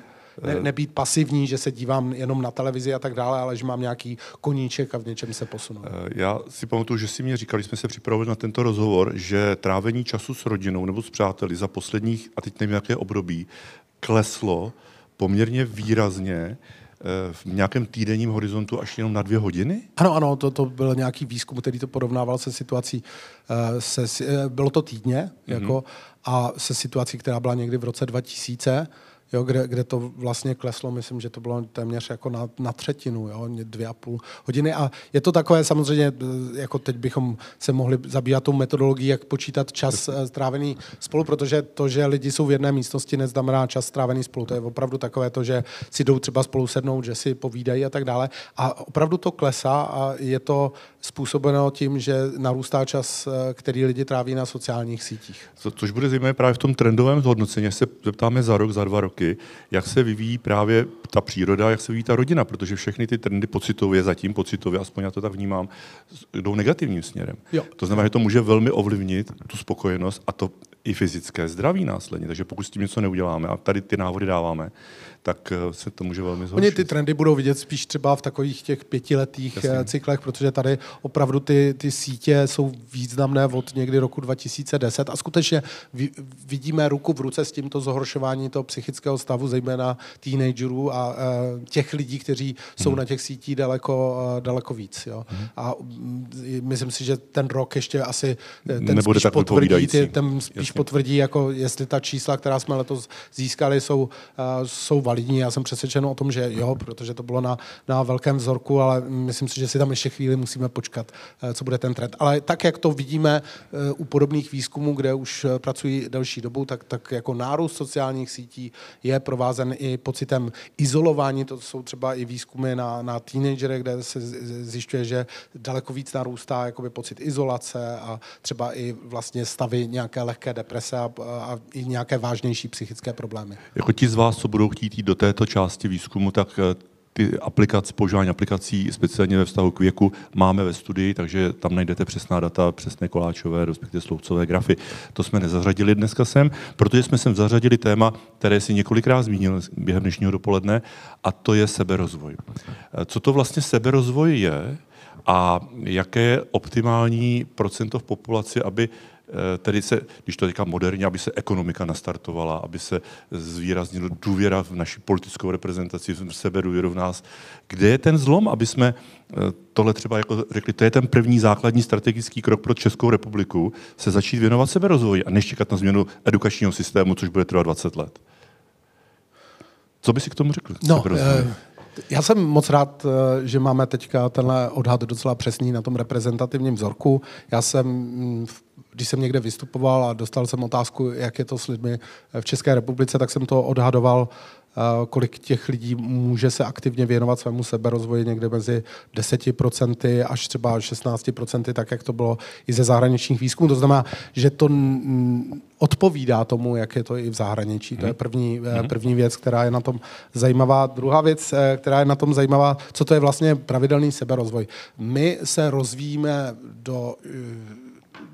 S2: Nebýt pasivní, že se dívám jenom na televizi a tak dále, ale že mám nějaký koníček a v něčem se posunu.
S1: Já si pamatuju, že jsi mě říkal, když jsme se připravili na tento rozhovor, že trávení času s rodinou nebo s přáteli za posledních, a teď nevím, jaké období, kleslo poměrně výrazně v nějakém týdenním horizontu až jenom na 2 hodiny?
S2: Ano, to byl nějaký výzkum, který to porovnával se situací, bylo to týdně, jako, a se situací, která byla někdy v roce 2000, jo, kde to vlastně kleslo, myslím, že to bylo téměř jako na 1/3, jo, 2,5 hodiny. A je to takové samozřejmě, jako teď bychom se mohli zabývat tou metodologií, jak počítat čas strávený spolu, protože to, že lidi jsou v jedné místnosti, neznamená čas strávený spolu. To je opravdu takové to, že si jdou třeba spolu sednout, že si povídají a tak dále. A opravdu to klesá a je to způsobeno tím, že narůstá čas, který lidi tráví na sociálních sítích.
S1: Což bude zajímavé právě v tom trendovém zhodnocení, se zeptáme za rok, za 2 roky. otázky, jak se vyvíjí právě ta příroda, jak se vyvíjí ta rodina, protože všechny ty trendy pocitově, aspoň já to tak vnímám, jdou negativním směrem.
S2: Jo.
S1: To znamená, že to může velmi ovlivnit tu spokojenost a to i fyzické zdraví následně. Takže pokud s tím něco neuděláme a tady ty návody dáváme, tak se to může velmi zhoršit.
S2: Oni ty trendy budou vidět spíš třeba v takových těch 5letých cyklech, protože tady opravdu ty sítě jsou významné od někdy roku 2010 a skutečně vidíme ruku v ruce s tímto zhoršování toho psychického stavu, zejména teenagerů a těch lidí, kteří jsou na těch sítích daleko víc. Jo. A myslím si, že ten rok ještě asi ten spíš potvrdí, jako jestli ta čísla, která jsme letos získali, jsou validní. Já jsem přesvědčen o tom, že jo, protože to bylo na velkém vzorku, ale myslím si, že si tam ještě chvíli musíme počkat, co bude ten trend. Ale tak, jak to vidíme u podobných výzkumů, kde už pracují delší dobu, tak jako nárůst sociálních sítí je provázen i pocitem izolování. To jsou třeba i výzkumy na teenagery, kde se zjišťuje, že daleko víc narůstá jakoby pocit izolace a třeba i vlastně stavy nějaké lehké deprese a i nějaké vážnější psychické problémy.
S1: Jako ti z vás, co budou chtít jít do této části výzkumu, tak ty používání aplikací, speciálně ve vztahu k věku, máme ve studii, takže tam najdete přesná data, přesné koláčové, respektive sloupcové grafy. To jsme nezařadili dneska sem, protože jsme sem zařadili téma, které si několikrát zmínil během dnešního dopoledne, a to je seberozvoj. Co to vlastně seberozvoj je a jaké je optimální procento v populaci, aby tedy se, když to říkám moderně, aby se ekonomika nastartovala, aby se zvýraznila důvěra v naši politickou reprezentaci, v sebedůvěru v nás. Kde je ten zlom, aby jsme tohle třeba jako řekli, to je ten první základní strategický krok pro Českou republiku, se začít věnovat seberozvoji a nečekat na změnu edukačního systému, což bude trvat 20 let. Co by si k tomu řekl?
S2: Já jsem moc rád, že máme teďka tenhle odhad docela přesný na tom reprezentativním vzorku. Když jsem někde vystupoval a dostal jsem otázku, jak je to s lidmi v České republice, tak jsem to odhadoval, kolik těch lidí může se aktivně věnovat svému seberozvoji někde mezi 10% až třeba 16%, tak jak to bylo i ze zahraničních výzkumů. To znamená, že to odpovídá tomu, jak je to i v zahraničí. To je první věc, která je na tom zajímavá. Druhá věc, která je na tom zajímavá, co to je vlastně pravidelný seberozvoj. My se rozvíjíme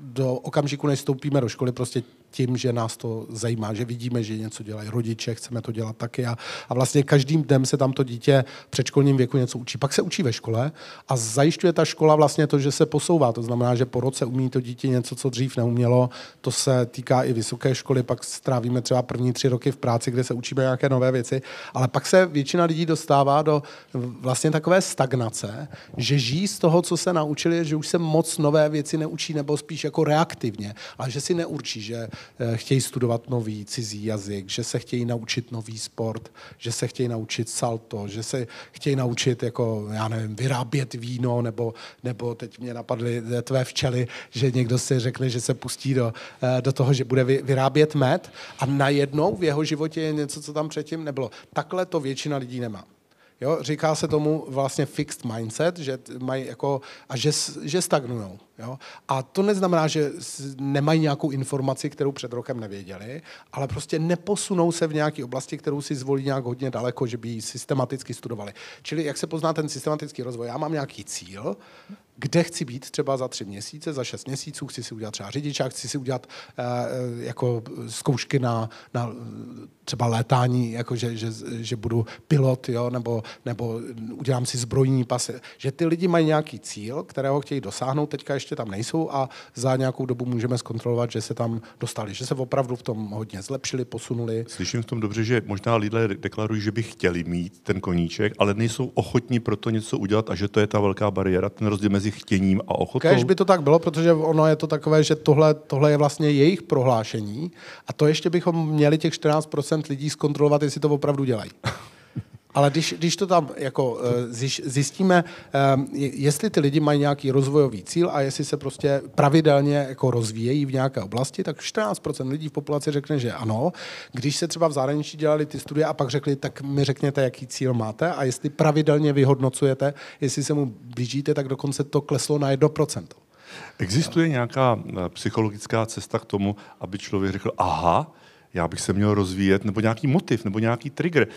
S2: do okamžiku, než vstoupíme do školy, prostě tím, že nás to zajímá, že vidíme, že něco dělají rodiče, chceme to dělat taky a vlastně každým dnem se tam to dítě v předškolním věku něco učí. Pak se učí ve škole a zajišťuje ta škola vlastně to, že se posouvá. To znamená, že po roce umí to dítě něco, co dřív neumělo. To se týká i vysoké školy, pak strávíme třeba první 3 roky v práci, kde se učíme nějaké nové věci, ale pak se většina lidí dostává do vlastně takové stagnace, že žijí z toho, co se naučili, že už se moc nové věci neučí nebo spíš jako reaktivně, ale že si neurčí, že chtějí studovat nový cizí jazyk, že se chtějí naučit nový sport, že se chtějí naučit salto, že se chtějí naučit, jako, já nevím, vyrábět víno, nebo teď mě napadly tvé včely, že někdo si řekne, že se pustí do toho, že bude vyrábět med a najednou v jeho životě je něco, co tam předtím nebylo. Takhle to většina lidí nemá. Jo, říká se tomu vlastně fixed mindset, že mají jako, a že stagnujou. Jo? A to neznamená, že nemají nějakou informaci, kterou před rokem nevěděli, ale prostě neposunou se v nějaké oblasti, kterou si zvolí nějak hodně daleko, že by ji systematicky studovali. Čili jak se pozná ten systematický rozvoj? Já mám nějaký cíl, kde chci být třeba za 3 měsíce, za 6 měsíců, chci si udělat třeba řidičák, chci si udělat jako zkoušky na třeba létání, jako že budu pilot, jo, nebo udělám si zbrojní pasy. Že ty lidi mají nějaký cíl, kterého chtějí dosáhnout, teďka ještě tam nejsou a za nějakou dobu můžeme zkontrolovat, že se tam dostali, že se opravdu v tom hodně zlepšili, posunuli.
S1: Slyším v tom dobře, že možná lidé deklarují, že by chtěli mít ten koníček, ale nejsou ochotní pro to něco udělat a že to je ta velká bariéra, ten rozdíl mezi chtěním a ochotou.
S2: Kéž by to tak bylo, protože ono je to takové, že tohle je vlastně jejich prohlášení a to ještě bychom měli těch 14% lidí zkontrolovat, jestli to opravdu dělají. Ale když to tam jako zjistíme, jestli ty lidi mají nějaký rozvojový cíl a jestli se prostě pravidelně jako rozvíjejí v nějaké oblasti, tak 14% lidí v populaci řekne, že ano. Když se třeba v zahraničí dělali ty studie a pak řekli, tak mi řekněte, jaký cíl máte a jestli pravidelně vyhodnocujete, jestli se mu blížíte, tak dokonce to kleslo na 1%.
S1: Existuje nějaká psychologická cesta k tomu, aby člověk řekl, aha, já bych se měl rozvíjet, nebo nějaký motiv, nebo nějaký trigger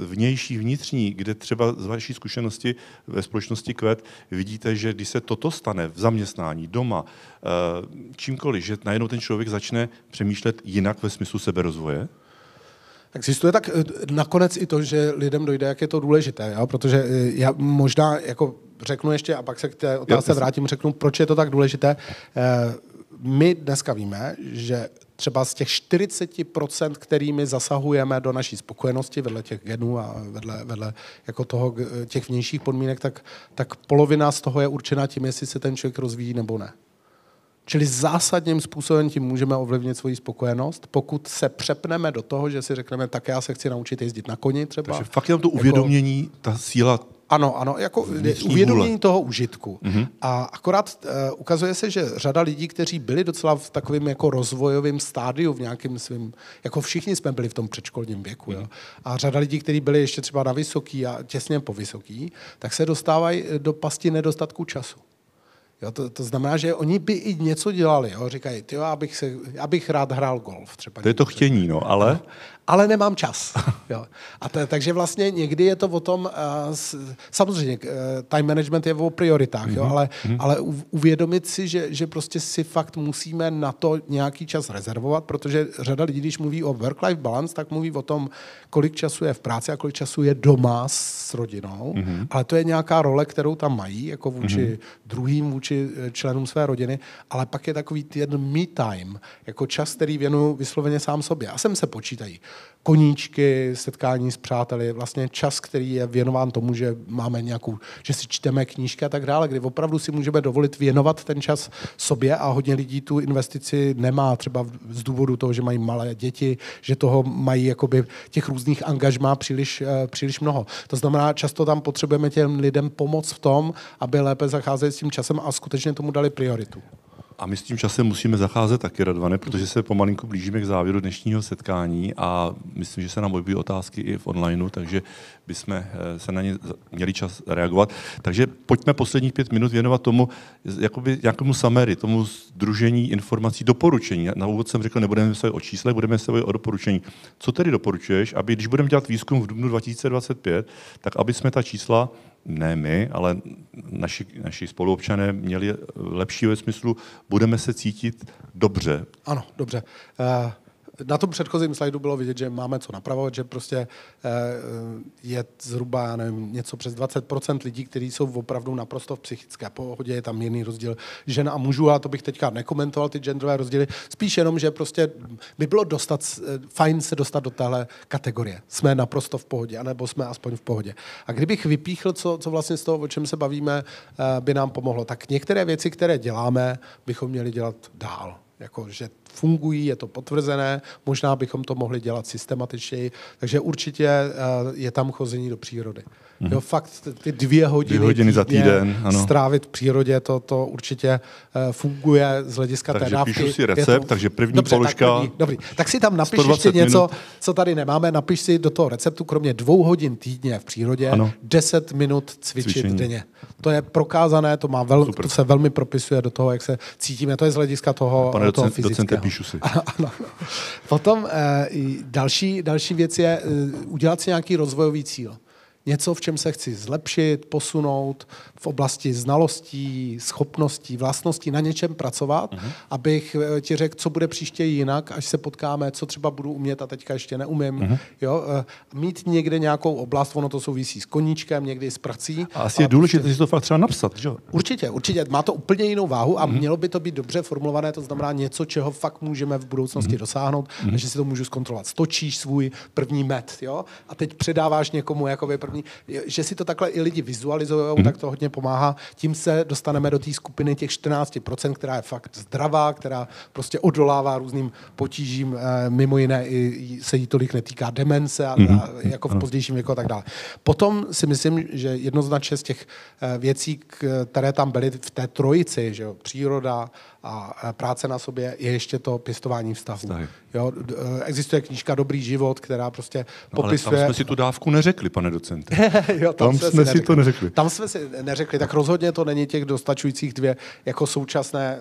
S1: vnější, vnitřní, kde třeba z vaší zkušenosti ve společnosti Kvet vidíte, že když se toto stane v zaměstnání, doma, čímkoliv, že najednou ten člověk začne přemýšlet jinak ve smyslu seberozvoje?
S2: Existuje tak nakonec i to, že lidem dojde, jak je to důležité, jo? Protože já možná jako řeknu ještě, a pak se k té otázce vrátím, řeknu, proč je to tak důležité. My dneska víme, že třeba z těch 40%, kterými zasahujeme do naší spokojenosti, vedle těch genů a vedle jako toho, těch vnějších podmínek, tak polovina z toho je určena tím, jestli se ten člověk rozvíjí nebo ne. Čili zásadním způsobem tím můžeme ovlivnit svoji spokojenost, pokud se přepneme do toho, že si řekneme, tak já se chci naučit jezdit na koni třeba.
S1: Takže fakt jenom to uvědomění, ta síla.
S2: Ano, jako uvědomění toho užitku. Mm-hmm. A akorát ukazuje se, že řada lidí, kteří byli docela v takovém jako rozvojovém stádiu v nějakém svým, jako všichni jsme byli v tom předškolním věku, jo. A řada lidí, kteří byli ještě třeba na vysoký a těsně po vysoký, tak se dostávají do pasti nedostatku času. Jo, to znamená, že oni by i něco dělali. Jo? Říkají, já bych rád hrál golf. Třeba
S1: to je to chtění, no, ale...
S2: Ale nemám čas. Jo. Takže vlastně někdy je to o tom, samozřejmě time management je o prioritách, jo? Ale uvědomit si, že prostě si fakt musíme na to nějaký čas rezervovat, protože řada lidí, když mluví o work-life balance, tak mluví o tom, kolik času je v práci a kolik času je doma s rodinou, ale to je nějaká role, kterou tam mají, jako vůči druhým, vůči členům své rodiny, ale pak je takový ten me time, jako čas, který věnuju vysloveně sám sobě. A sem se počítají koníčky, setkání s přáteli, vlastně čas, který je věnován tomu, že máme že si čteme knížky a tak dále, kdy opravdu si můžeme dovolit věnovat ten čas sobě a hodně lidí tu investici nemá, třeba z důvodu toho, že mají malé děti, že toho mají jakoby těch různých angažmá příliš mnoho. To znamená, často tam potřebujeme těm lidem pomoct v tom, aby lépe zacházeli s tím časem a skutečně tomu dali prioritu.
S1: A my s tím časem musíme zacházet taky, Radvane, protože se pomalinku blížíme k závěru dnešního setkání a myslím, že se nám objeví otázky i v onlineu, takže bychom se na ně měli čas reagovat. Takže pojďme posledních 5 minut věnovat tomu, jakoby nějakému summary, tomu sdružení informací, doporučení. Na úvod jsem řekl, nebudeme se o číslech, budeme se o doporučení. Co tedy doporučuješ, aby když budeme dělat výzkum v dubnu 2025, tak aby jsme ta čísla, ne my, ale naši spoluobčané měli lepší ve smyslu, budeme se cítit dobře.
S2: Ano, dobře. Na tom předchozím slajdu bylo vidět, že máme co napravovat, že prostě je zhruba, já nevím, něco přes 20% lidí, kteří jsou opravdu naprosto v psychické pohodě, je tam jiný rozdíl žen a mužů, a to bych teďka nekomentoval ty genderové rozdíly, spíš jenom, že prostě by bylo fajn se dostat do téhle kategorie. Jsme naprosto v pohodě, anebo jsme aspoň v pohodě. A kdybych vypíchl, co vlastně z toho, o čem se bavíme, by nám pomohlo, tak některé věci, které děláme, bychom měli dělat dál. Jako, že fungují, je to potvrzené, možná bychom to mohli dělat systematičněji, takže určitě je tam chození do přírody. Jo, fakt ty 2 hodiny
S1: za týden, ano.
S2: Strávit v přírodě, to určitě funguje z hlediska té dávky.
S1: Takže píšu si recept, takže první položka.
S2: Dobrý, tak si tam napiš ještě něco, co tady nemáme, napiš si do toho receptu, kromě 2 hodin týdně v přírodě, 10 minut cvičit denně. To je prokázané, to se velmi propisuje do toho, jak se cítíme, to je z hlediska toho fyzického.
S1: Píšu si.
S2: Ano. Potom další věc je udělat si nějaký rozvojový cíl. Něco, v čem se chci zlepšit, posunout v oblasti znalostí, schopností, vlastností, na něčem pracovat, abych ti řekl, co bude příště jinak, až se potkáme, co třeba budu umět a teďka ještě neumím. Jo? Mít někde nějakou oblast, ono to souvisí s koníčkem, někdy s prací.
S1: A asi je důležité si to fakt třeba napsat, že?
S2: Určitě. Má to úplně jinou váhu a mělo by to být dobře formulované, to znamená něco, čeho fakt můžeme v budoucnosti dosáhnout, a že si to můžu zkontrolovat. Stočíš svůj první met, jo? A teď předáváš někomu jakoby že si to takhle i lidi vizualizují, tak to hodně pomáhá. Tím se dostaneme do té skupiny těch 14%, která je fakt zdravá, která prostě odolává různým potížím, mimo jiné i se jí tolik netýká demence a jako v pozdějším věku a tak dále. Potom si myslím, že jednoznačně z těch věcí, které tam byly v té trojici, že jo, příroda a práce na sobě, je ještě to pěstování vztahů. Jo, existuje knížka Dobrý život, která prostě popisuje...
S1: Ale tam jsme si tu dávku neřekli, pane docente.
S2: Jo,
S1: tam jsme si to neřekli.
S2: Tam jsme si neřekli, tak rozhodně to není těch dostačujících 2, jako současné,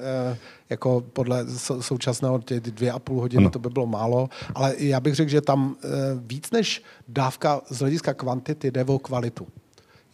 S2: jako podle současného 2,5 hodiny, to by bylo málo, ale já bych řekl, že tam víc než dávka z hlediska kvantity jde o kvalitu.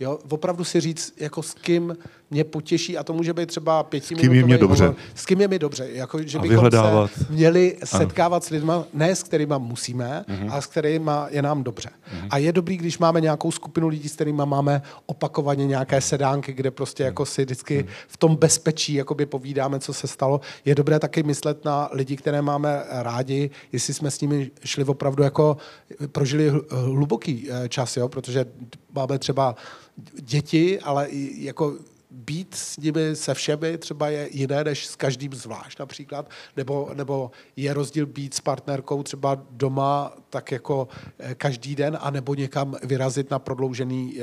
S2: Jo, opravdu si říct, jako s kým mě potěší, a to může být třeba 5minutový hovor. S kým je mi dobře. Jako, že bychom se měli setkávat s lidmi, ne s kterými musíme, ale s kterými je nám dobře. A je dobrý, když máme nějakou skupinu lidí, s kterými máme opakovaně nějaké sedánky, kde prostě jako si vždycky v tom bezpečí jakoby povídáme, co se stalo. Je dobré taky myslet na lidi, které máme rádi, jestli jsme s nimi šli opravdu jako prožili hluboký čas, jo? Protože máme třeba děti, ale i jako být s nimi se všemi třeba je jiné, než s každým zvlášť například, nebo je rozdíl být s partnerkou třeba doma tak jako každý den, anebo někam vyrazit na prodloužený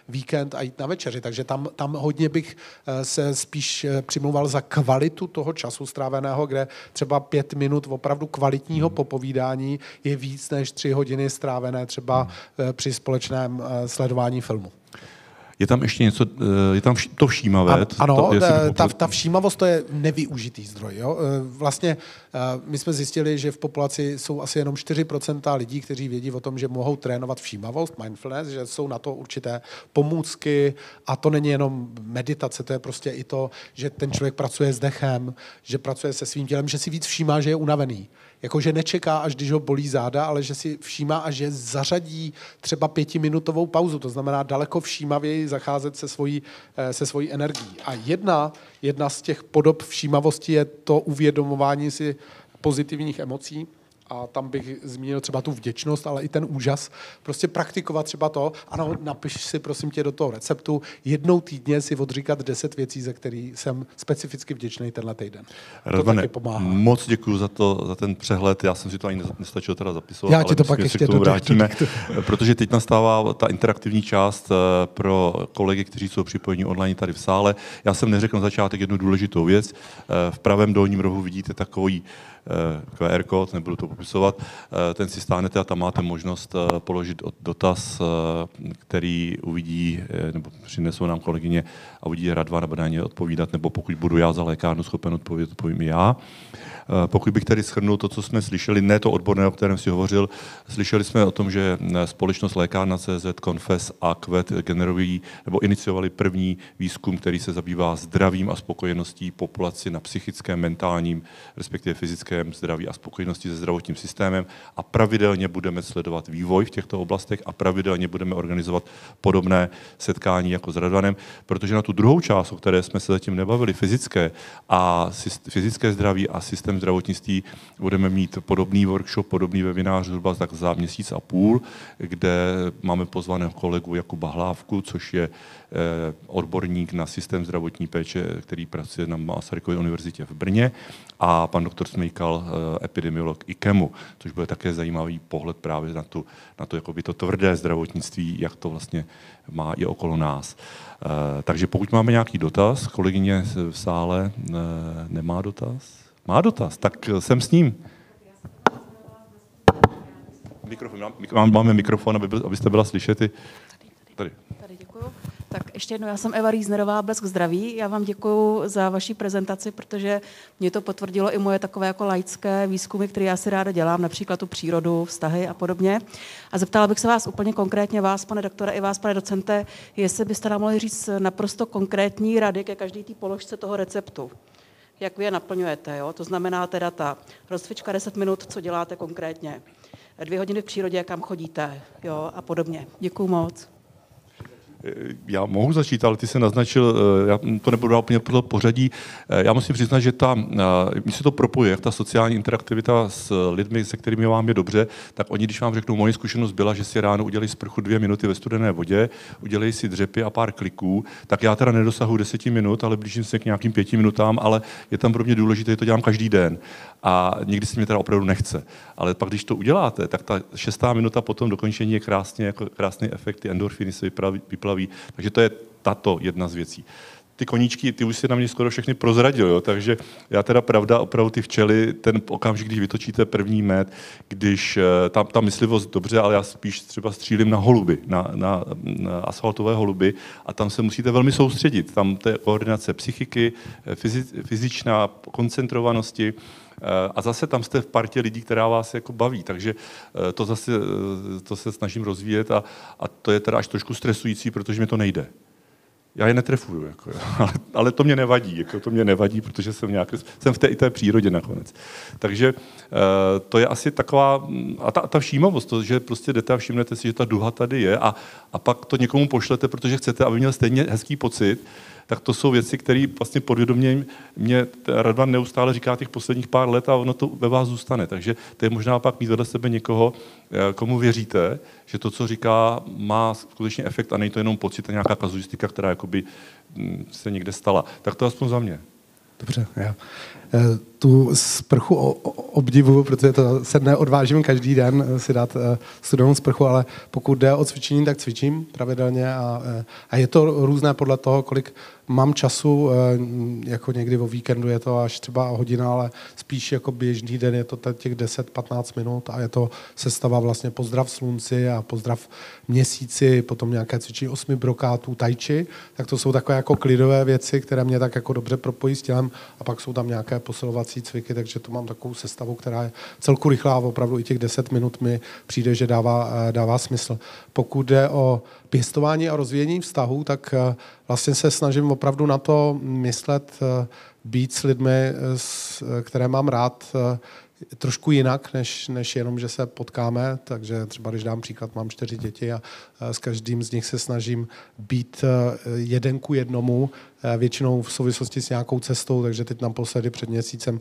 S2: víkend a jít na večeři. Takže tam hodně bych se spíš přimlouval za kvalitu toho času stráveného, kde třeba 5 minut opravdu kvalitního popovídání je víc než 3 hodiny strávené třeba při společném sledování filmu.
S1: Je tam ještě něco, je tam to všímavé?
S2: Ano, ta všímavost to je nevyužitý zdroj. Jo? Vlastně my jsme zjistili, že v populaci jsou asi jenom 4% lidí, kteří vědí o tom, že mohou trénovat všímavost, mindfulness, že jsou na to určité pomůcky a to není jenom meditace, to je prostě i to, že ten člověk pracuje s dechem, že pracuje se svým tělem, že si víc všímá, že je unavený. Jakože nečeká, až když ho bolí záda, ale že si všímá a že zařadí třeba 5minutovou pauzu. To znamená daleko všímavěji zacházet se svojí energií. A jedna z těch podob všímavosti je to uvědomování si pozitivních emocí. A tam bych zmínil třeba tu vděčnost, ale i ten úžas. Prostě praktikovat třeba to, ano, napiš si prosím tě do toho receptu, jednou týdně si odříkat 10 věcí, za který jsem specificky vděčný tenhle týden.
S1: Radvane, to taky pomáhá. Moc děkuji za ten přehled, já jsem si to ani nestačil teda zapisovat,
S2: já ti to pak ještě
S1: vrátíme, protože teď nastává ta interaktivní část pro kolegy, kteří jsou připojeni online tady v sále. Já jsem neřekl na začátek jednu důležitou věc. V pravém dolním rohu vidíte takový QR kód, nebudu to popisovat, ten si stáhnete a tam máte možnost položit dotaz, který uvidí, nebo přinesou nám kolegyně a uvidí Radvan, nebo na ně odpovídat, nebo pokud budu já za lékárnu schopen odpovědět, odpovím i já. Pokud bych tady shrnul to, co jsme slyšeli, ne to odborné, o kterém si hovořil, slyšeli jsme o tom, že společnost Lékárna.cz, Confess a Kvet generují nebo iniciovali první výzkum, který se zabývá zdravím a spokojeností populaci na psychickém, mentálním, respektive fyzickém zdraví a spokojenosti se zdravotním systémem a pravidelně budeme sledovat vývoj v těchto oblastech a pravidelně budeme organizovat podobné setkání jako s Radvanem, protože na tu druhou část, o které jsme se zatím nebavili, fyzické zdraví a systém zdravotnictví, budeme mít podobný workshop, podobný webinář zhruba tak za 1,5 měsíce, kde máme pozvaného kolegu Jakuba Hlávku, což je odborník na systém zdravotní péče, který pracuje na Masarykově univerzitě v Brně, a pan doktor Smejkal, epidemiolog IKEMu, což bude také zajímavý pohled právě na to jakoby to tvrdé zdravotnictví, jak to vlastně má i okolo nás. Takže pokud máme nějaký dotaz, kolegyně v sále nemá dotaz? Má dotaz, tak jsem s ním. Máme mikrofon, abyste byla slyšet. Tady
S3: děkuju. Tak ještě jednou, já jsem Eva Rýznerová, Blesk zdraví. Já vám děkuju za vaši prezentaci, protože mě to potvrdilo i moje takové jako laické výzkumy, které já si ráda dělám, například tu přírodu, vztahy a podobně. A zeptala bych se vás úplně konkrétně, vás, pane doktore, i vás, pane docente, jestli byste nám mohli říct naprosto konkrétní rady ke každé té položce toho receptu. Jak vy je naplňujete, jo? To znamená teda ta rozcvička 10 minut, co děláte konkrétně, 2 hodiny v přírodě, kam chodíte, jo? A podobně. Děkuju moc.
S1: Já mohu začít, ale ty se naznačil, já to nebudu dát úplně podle pořadí. Já musím přiznat, že mi se to propojuje, jak ta sociální interaktivita s lidmi, se kterými vám je dobře, tak oni, když vám řeknou, moje zkušenost byla, že si ráno udělají sprchu 2 minuty ve studené vodě, udělají si dřepy a pár kliků, tak já teda nedosahuji 10 minut, ale blížím se k nějakým 5 minutám, ale je tam pro mě důležité, že to dělám každý den. A někdy se mě teda opravdu nechce. Ale pak, když to uděláte, tak ta 6. minuta potom dokončení je krásný efekt, ty endorfiny se vyplaví. Takže to je tato jedna z věcí. ty koníčky, ty už si na mě skoro všechny prozradil, jo? Takže já teda pravda, opravdu ty včely, ten okamžik, když vytočíte první med, když ta myslivost dobře, ale já spíš třeba střílím na holuby, na asfaltové holuby a tam se musíte velmi soustředit. Tam to je koordinace psychiky, fyzičná, koncentrovanosti, a zase tam jste v partě lidí, která vás jako baví, takže to se snažím rozvíjet a to je teda až trošku stresující, protože mi to nejde. Já je netrefuju, jako, ale to mě nevadí, protože jsem v té přírodě nakonec. Takže to je asi taková, a ta všímavost, to, že prostě jdete a všimnete si, že ta duha tady je a pak to někomu pošlete, protože chcete, aby měl stejně hezký pocit, tak to jsou věci, které vlastně podvědomě mě Radvan neustále říká těch posledních pár let a ono to ve vás zůstane. Takže to je možná pak mít vedle sebe někoho, komu věříte, že to, co říká, má skutečně efekt a není to jenom pocit a nějaká kazuistika, která jakoby se někde stala. Tak to aspoň za mě.
S2: Dobře, já tu sprchu obdivuju, protože to se neodvážím každý den si dát studenou sprchu, ale pokud jde o cvičení, tak cvičím pravidelně a je to různé podle toho, kolik mám času, jako někdy o víkendu je to až třeba hodina, ale spíš jako běžný den je to těch 10-15 minut a je to sestava vlastně pozdrav slunci a pozdrav měsíci, potom nějaké cvičení 8 brokátů, tai chi, tak to jsou takové jako klidové věci, které mě tak jako dobře propojí s tělem a pak jsou tam nějaké posilovací cviky, takže to mám takovou sestavu, která je celku rychlá a opravdu i těch 10 minut mi přijde, že dává smysl. Pokud jde o pěstování a rozvíjení vztahů, tak vlastně se snažím opravdu na to myslet, být s lidmi, které mám rád, trošku jinak, než jenom, že se potkáme, takže třeba když dám příklad, mám 4 děti a s každým z nich se snažím být jeden ku jednomu, většinou v souvislosti s nějakou cestou, takže teď naposledy před měsícem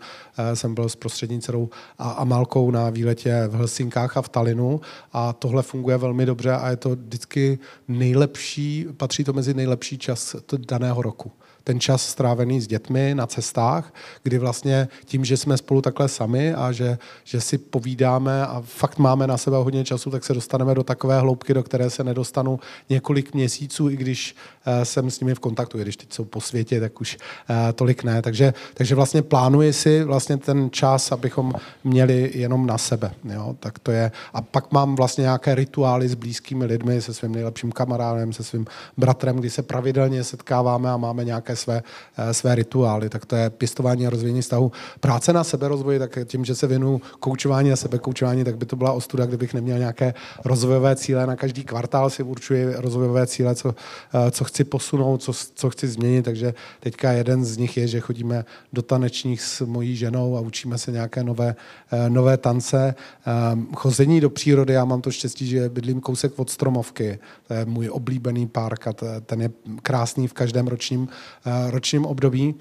S2: jsem byl s prostřední dcerou a Amalkou na výletě v Helsinkách a v Tallinnu a tohle funguje velmi dobře a je to vždycky nejlepší, patří to mezi nejlepší čas daného roku. Ten čas strávený s dětmi na cestách, kdy vlastně tím, že jsme spolu takhle sami a že si povídáme a fakt máme na sebe hodně času, tak se dostaneme do takové hloubky, do které se nedostanu několik měsíců, i když jsem s nimi v kontaktu, i když teď jsou po světě, tak už tolik ne. Takže vlastně plánuji si vlastně ten čas, abychom měli jenom na sebe. Jo? Tak to je. A pak mám vlastně nějaké rituály s blízkými lidmi, se svým nejlepším kamarádem, se svým bratrem, kdy se pravidelně setkáváme a máme nějaké své rituály. Tak to je pěstování a rozvíjení vztahu. Práce na seberozvoji, tak tím, že se věnuju koučování a sebekoučování, tak by to byla ostuda, kdybych neměl nějaké rozvojové cíle. Na každý kvartál si určuji rozvojové cíle, co chci posunout, co chci změnit, takže teďka jeden z nich je, že chodíme do tanečních s mojí ženou a učíme se nějaké nové tance. Chození do přírody, já mám to štěstí, že bydlím kousek od Stromovky, to je můj oblíbený park a ten je krásný v každém ročním období.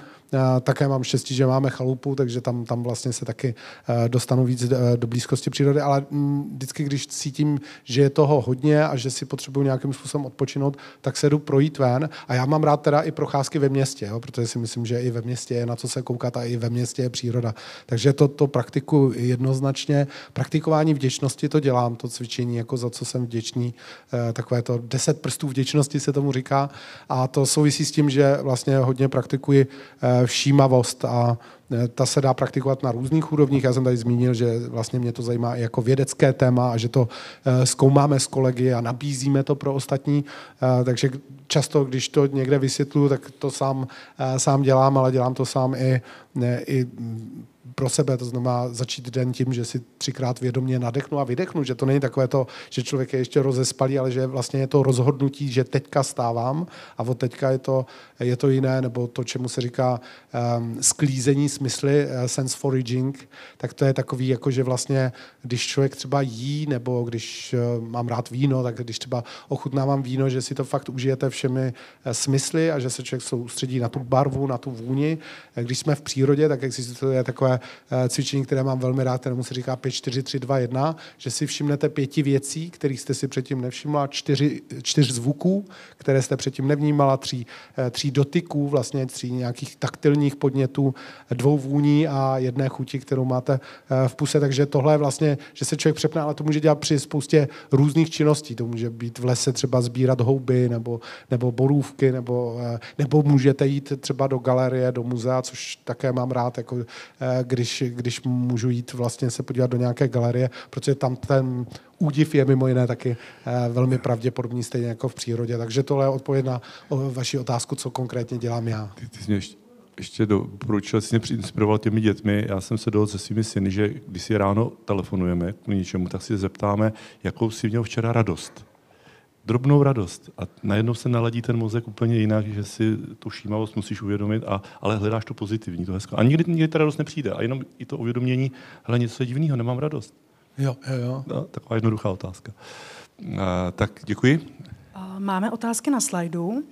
S2: Také mám štěstí, že máme chalupu, takže tam vlastně se taky dostanu víc do blízkosti přírody, ale vždycky, když cítím, že je toho hodně a že si potřebuji nějakým způsobem odpočinout, tak se jdu projít ven a já mám rád teda i procházky ve městě, jo, protože si myslím, že i ve městě je na co se koukat a i ve městě je příroda. Takže to praktikuji jednoznačně. Praktikování vděčnosti to dělám, to cvičení, jako za co jsem vděčný, takové to 10 prstů vděčnosti se tomu říká a to souvisí s tím, že vlastně hodně praktikuji všímavost a ta se dá praktikovat na různých úrovních. Já jsem tady zmínil, že vlastně mě to zajímá i jako vědecké téma a že to zkoumáme s kolegy a nabízíme to pro ostatní. Takže často, když to někde vysvětluju, tak to sám dělám, ale dělám to sám i pro sebe, to znamená začít den tím, že si 3krát vědomě nadechnu a vydechnu, že to není takové to, že člověk je ještě rozespalý, ale že vlastně je to rozhodnutí, že teďka stávám a od teďka je to jiné, nebo to, čemu se říká sklízení smysly, sense foraging, tak to je takový, jako že vlastně, když člověk třeba jí, nebo když mám rád víno, tak když třeba ochutnávám víno, že si to fakt užijete všemi smysly a že se člověk soustředí na tu barvu, na tu vůni. Když jsme v přírodě, tak existuje takové cvičení, které mám velmi rád, kterému se říká 5, 4, 3, 2, 1, že si všimnete 5 věcí, kterých jste si předtím nevšimla, 4 zvuků, které jste předtím nevnímala, 3 dotyků, vlastně 3 nějakých taktilních podnětů, 2 vůní a 1 chuti, kterou máte v puse. Takže tohle je vlastně, že se člověk přepne, ale to může dělat při spoustě různých činností. To může být v lese třeba sbírat houby nebo borůvky, nebo můžete jít třeba do galerie, do muzea, což také mám rád, jako když můžu jít vlastně se podívat do nějaké galerie, protože tam ten údiv je mimo jiné taky velmi pravděpodobný, stejně jako v přírodě. Takže tohle je odpověď na vaši otázku, co konkrétně dělám já.
S1: Ty jsi mě ještě doporučil, jsi mě inspiroval těmi dětmi. Já jsem se dohodl se svými syny, že když si ráno telefonujeme k něčemu, tak si zeptáme, jakou jsi měl včera radost. Drobnou radost. A najednou se naladí ten mozek úplně jinak, že si tu všímavost musíš uvědomit, ale hledáš to pozitivní, to hezké. A nikdy ta radost nepřijde. A jenom i to uvědomění, hele, něco je divného, nemám radost.
S2: Jo.
S1: No, taková jednoduchá otázka. Tak děkuji.
S4: Máme otázky na slajdu.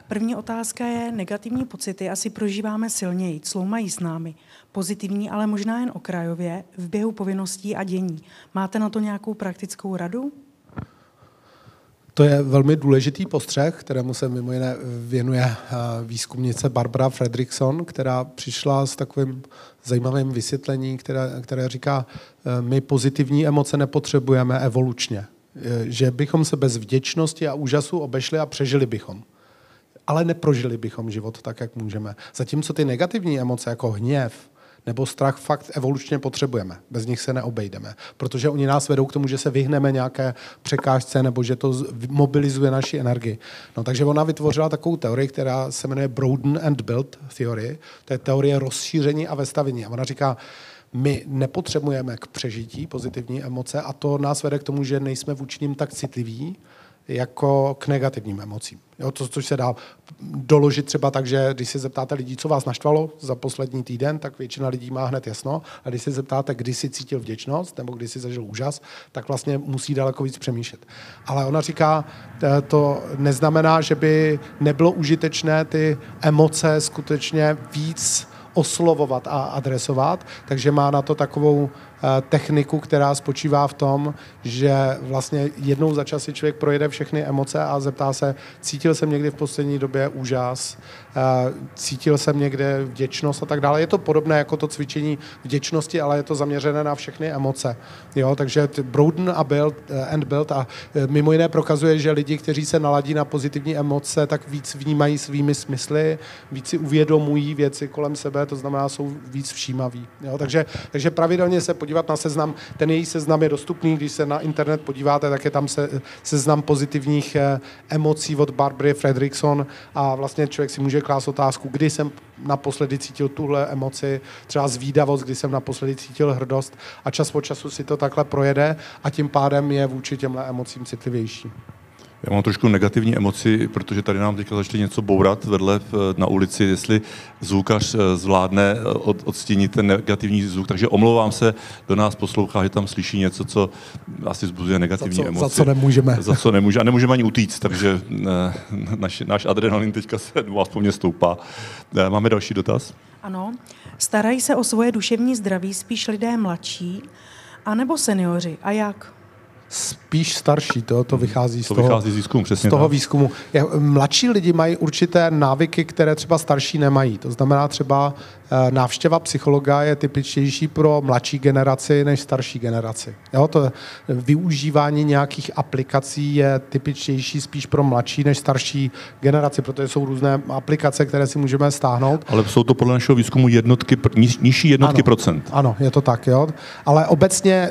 S4: První otázka je, negativní pocity asi prožíváme silněji, cloumají s námi. Pozitivní, ale možná jen okrajově, v běhu povinností a dění. Máte na to nějakou praktickou radu?
S2: To je velmi důležitý postřeh, kterému se mimo jiné věnuje výzkumnice Barbara Fredrickson, která přišla s takovým zajímavým vysvětlením, které říká, my pozitivní emoce nepotřebujeme evolučně. Že bychom se bez vděčnosti a úžasu obešli a přežili bychom. Ale neprožili bychom život tak, jak můžeme. Zatímco ty negativní emoce, jako hněv nebo strach, fakt evolučně potřebujeme. Bez nich se neobejdeme. Protože oni nás vedou k tomu, že se vyhneme nějaké překážce nebo že to mobilizuje naši energii. No, takže ona vytvořila takovou teorii, která se jmenuje Broaden and Build theory. To je teorie rozšíření a vestavení. A ona říká, my nepotřebujeme k přežití pozitivní emoce a to nás vede k tomu, že nejsme vůči nim tak citliví, jako k negativním emocím. Jo, což se dá doložit třeba tak, že když se zeptáte lidí, co vás naštvalo za poslední týden, tak většina lidí má hned jasno. A když se zeptáte, kdy si cítil vděčnost nebo kdy si zažil úžas, tak vlastně musí daleko víc přemýšlet. Ale ona říká, to neznamená, že by nebylo užitečné ty emoce skutečně víc oslovovat a adresovat, takže má na to takovou techniku, která spočívá v tom, že vlastně jednou za čas si člověk projede všechny emoce a zeptá se, cítil jsem někdy v poslední době úžas, cítil jsem někde vděčnost a tak dále. Je to podobné jako to cvičení vděčnosti, ale je to zaměřené na všechny emoce. Jo, takže broaden a build a mimo jiné prokazuje, že lidi, kteří se naladí na pozitivní emoce, tak víc vnímají svými smysly, víc si uvědomují věci kolem sebe, to znamená, jsou víc všímaví. Jo, takže pravidelně se podívat na seznam. Ten její seznam je dostupný, když se na internet podíváte, tak je tam seznam pozitivních emocí od Barbary Fredrickson a vlastně člověk si může klást otázku, kdy jsem naposledy cítil tuhle emoci, třeba zvídavost, kdy jsem naposledy cítil hrdost a čas od času si to takhle projede a tím pádem je vůči těmhle emocím citlivější.
S1: Já mám trošku negativní emoci, protože tady nám teďka začne něco bourat vedle na ulici, jestli zvukař zvládne odstínit ten negativní zvuk. Takže omlouvám se, do nás poslouchá, že tam slyší něco, co asi vzbuzuje negativní emoci.
S2: Za co nemůžeme.
S1: Za co nemůže. A nemůžeme ani utíct, takže náš adrenalin teďka se aspoň mě stoupá. Máme další dotaz?
S4: Ano. Starají se o svoje duševní zdraví spíš lidé mladší, anebo seniori? A jak?
S2: Spíš starší, to vychází z toho,
S1: vychází z výzkumu, přesně
S2: z toho
S1: tak.
S2: výzkumu. Mladší lidi mají určité návyky, které třeba starší nemají. To znamená třeba návštěva psychologa je typičtější pro mladší generaci než starší generaci. Jo, to využívání nějakých aplikací je typičtější spíš pro mladší než starší generaci, protože jsou různé aplikace, které si můžeme stáhnout.
S1: Ale jsou to podle našeho výzkumu nižší jednotky procent.
S2: Ano, je to tak, jo. Ale obecně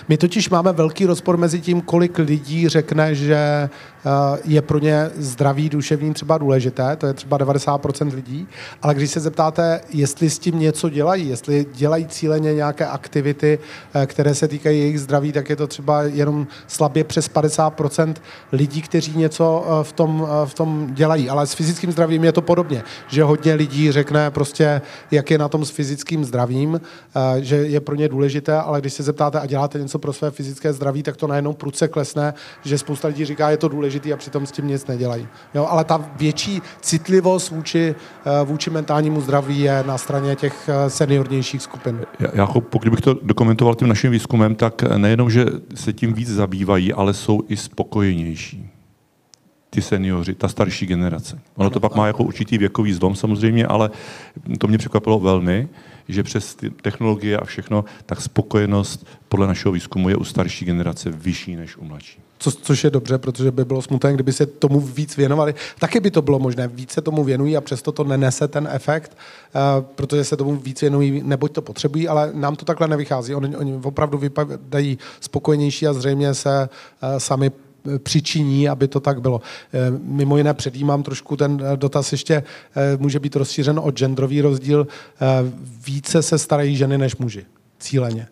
S2: my totiž máme velký rozpor mezi tím, kolik lidí řekne, že je pro ně zdraví duševní třeba důležité, to je třeba 90% lidí, ale když se zeptáte, jestli s tím něco dělají, jestli dělají cíleně nějaké aktivity, které se týkají jejich zdraví, tak je to třeba jenom slabě přes 50% lidí, kteří něco v tom dělají. Ale s fyzickým zdravím je to podobně, že hodně lidí řekne prostě, jak je na tom s fyzickým zdravím, že je pro ně důležité, ale když se zeptáte a děláte něco pro své fyzické zdraví, tak to najednou prudce klesne, že spousta lidí říká, je to důležité, důležitý a přitom s tím nic nedělají. Jo, ale ta větší citlivost vůči mentálnímu zdraví je na straně těch seniornějších skupin.
S1: Pokud bych to dokumentoval tím naším výzkumem, tak nejenom, že se tím víc zabývají, ale jsou i spokojenější. Ty seniori, ta starší generace. Ono to pak má jako určitý věkový zlom samozřejmě, ale to mě překvapilo velmi, že přes ty technologie a všechno, tak spokojenost podle našeho výzkumu je u starší generace vyšší než u mladší.
S2: Což je dobře, protože by bylo smutné, kdyby se tomu víc věnovali. Taky by to bylo možné, víc se tomu věnují a přesto to nenese ten efekt, protože se tomu víc věnují, neboť to potřebují, ale nám to takhle nevychází. Oni opravdu vypadají spokojenější a zřejmě se sami přičiní, aby to tak bylo. Mimo jiné předjímám trošku ten dotaz ještě, může být rozšířen o genderový rozdíl. Více se starají ženy než muži. Cíleně.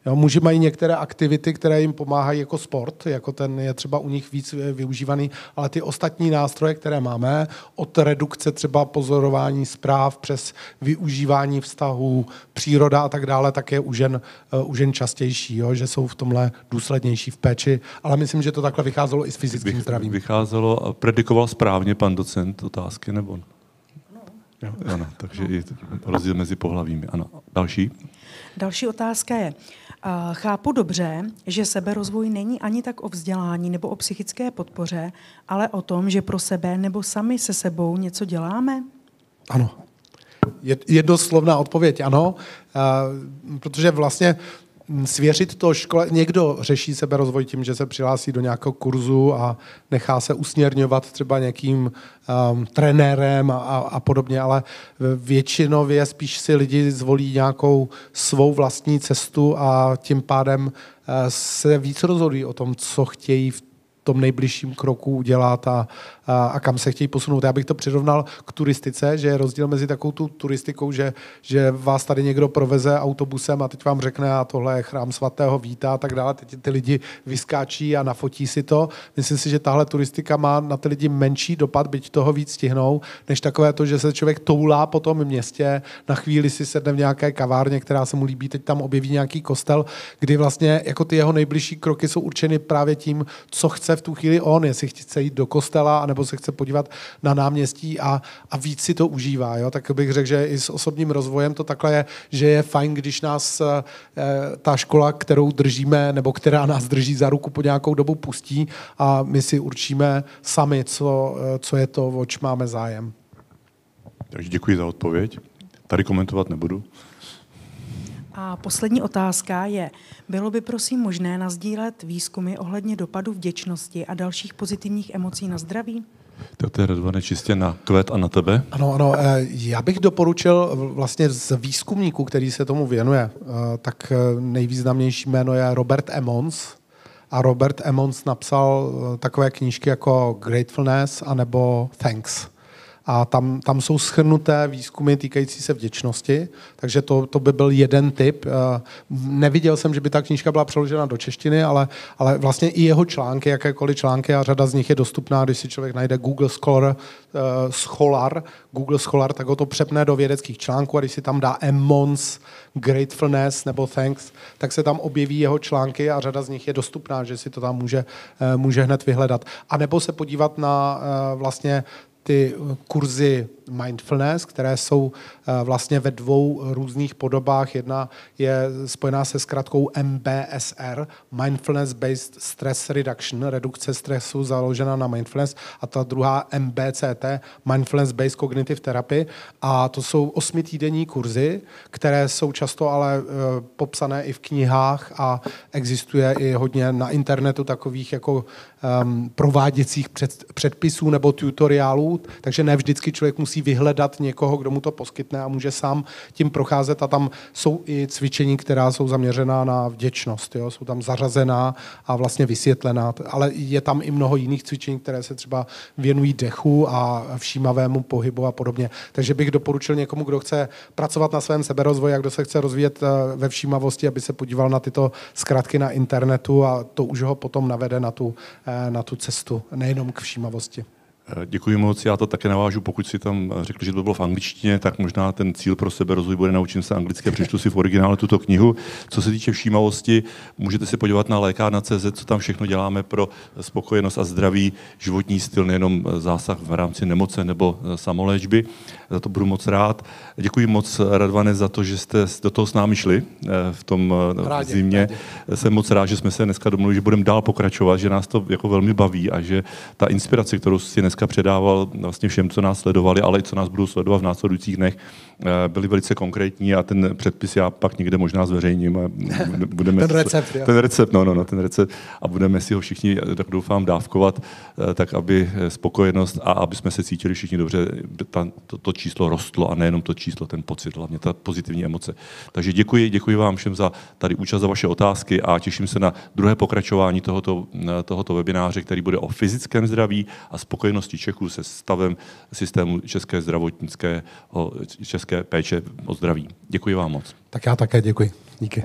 S2: Jo, muži mají některé aktivity, které jim pomáhají jako sport, jako ten je třeba u nich víc využívaný, ale ty ostatní nástroje, které máme, od redukce třeba pozorování zpráv přes využívání vztahů, příroda a tak dále, tak je u žen častější, jo, že jsou v tomhle důslednější v péči, ale myslím, že to takhle vycházelo i s fyzickým zdravím.
S1: Vycházelo a predikoval správně pan docent otázky, nebo? Jo, ano, takže i rozdíl mezi pohlavími. Ano. Další
S4: otázka je, chápu dobře, že seberozvoj není ani tak o vzdělání nebo o psychické podpoře, ale o tom, že pro sebe nebo sami se sebou něco děláme?
S2: Ano. Jednoslovná odpověď ano, protože vlastně svěřit to škole, někdo řeší seberozvoj tím, že se přihlásí do nějakého kurzu a nechá se usměrňovat třeba někým trenérem a podobně, ale většinově spíš si lidi zvolí nějakou svou vlastní cestu a tím pádem se víc rozhodují o tom, co chtějí v tom nejbližším kroku udělat a kam se chtějí posunout. Já bych to přirovnal k turistice, že je rozdíl mezi takovou tu turistikou, že vás tady někdo proveze autobusem a teď vám řekne, a tohle je chrám svatého Víta a tak dále. Teď ty lidi vyskáčí a nafotí si to. Myslím si, že tahle turistika má na ty lidi menší dopad, byť toho víc stihnou, než takové to, že se člověk toulá po tom městě, na chvíli si sedne v nějaké kavárně, která se mu líbí, teď tam objeví nějaký kostel, kdy vlastně jako ty jeho nejbližší kroky jsou určeny právě tím, co chce v tu chvíli on, jestli chce jít do kostela, nebo se chce podívat na náměstí a víc si to užívá. Jo? Tak bych řekl, že i s osobním rozvojem to takhle je, že je fajn, když nás ta škola, kterou držíme, nebo která nás drží za ruku po nějakou dobu pustí a my si určíme sami, co je to, oč máme zájem.
S1: Takže děkuji za odpověď. Tady komentovat nebudu.
S4: A poslední otázka je, bylo by prosím možné nasdílet výzkumy ohledně dopadu vděčnosti a dalších pozitivních emocí na zdraví?
S1: To je, Radvane, čistě na kvet a na tebe.
S2: Ano, já bych doporučil vlastně z výzkumníků, který se tomu věnuje, tak nejvýznamnější jméno je Robert Emmons. A Robert Emmons napsal takové knížky jako Gratefulness anebo Thanks. A tam jsou shrnuté výzkumy týkající se vděčnosti, takže to by byl jeden tip. Neviděl jsem, že by ta knížka byla přeložena do češtiny, ale vlastně i jeho články, jakékoliv články, a řada z nich je dostupná, když si člověk najde Google Scholar, tak ho to přepne do vědeckých článků a když si tam dá Emmons, Gratefulness nebo Thanks, tak se tam objeví jeho články a řada z nich je dostupná, že si to tam může hned vyhledat. A nebo se podívat na vlastně ty kurzy mindfulness, které jsou vlastně ve dvou různých podobách. Jedna je spojená se zkratkou MBSR, Mindfulness Based Stress Reduction, redukce stresu založená na mindfulness, a ta druhá MBCT, Mindfulness Based Cognitive Therapy. A to jsou 8týdenní kurzy, které jsou často ale popsané i v knihách a existuje i hodně na internetu takových jako prováděcích předpisů nebo tutoriálů, takže ne vždycky člověk musí vyhledat někoho, kdo mu to poskytne a může sám tím procházet a tam jsou i cvičení, která jsou zaměřená na vděčnost, jo? Jsou tam zařazená a vlastně vysvětlená, ale je tam i mnoho jiných cvičení, které se třeba věnují dechu a všímavému pohybu a podobně. Takže bych doporučil někomu, kdo chce pracovat na svém seberozvoji a kdo se chce rozvíjet ve všímavosti, aby se podíval na tyto zkratky na internetu a to už ho potom navede na tu cestu, nejenom k všímavosti.
S1: Děkuji moc, já to také navážu, pokud si tam řekl, že to bylo v angličtině, tak možná ten cíl pro sebe rozvoj bude naučím se anglicky, přečtu si v originále tuto knihu. Co se týče všímavosti, můžete se podívat na lékárna.cz, co tam všechno děláme pro spokojenost a zdravý životní styl, nejenom zásah v rámci nemoce nebo samoléčby. Za to budu moc rád. Děkuji moc, Radvane, za to, že jste do toho s námi šli v tom zimě. Jsem moc rád, že jsme se dneska domluvili, že budeme dál pokračovat, že nás to jako velmi baví a že ta inspirace, kterou si dneska předával vlastně všem, co nás sledovali, ale i co nás budou sledovat v následujících dnech, byly velice konkrétní a ten předpis já pak někde možná zveřejním. A budeme
S2: ten recept,
S1: ten recept, ten recept a budeme si ho všichni, tak doufám, dávkovat, tak aby spokojenost a aby jsme se cítili všichni dobře, to číslo rostlo a nejenom to číslo, ten pocit, hlavně ta pozitivní emoce. Takže děkuji vám všem za tady účast, za vaše otázky a těším se na druhé pokračování tohoto webináře, který bude o fyzickém zdraví a spokojenosti Čechů se stavem systému české péče o zdraví. Děkuji vám moc.
S2: Tak já také děkuji. Díky.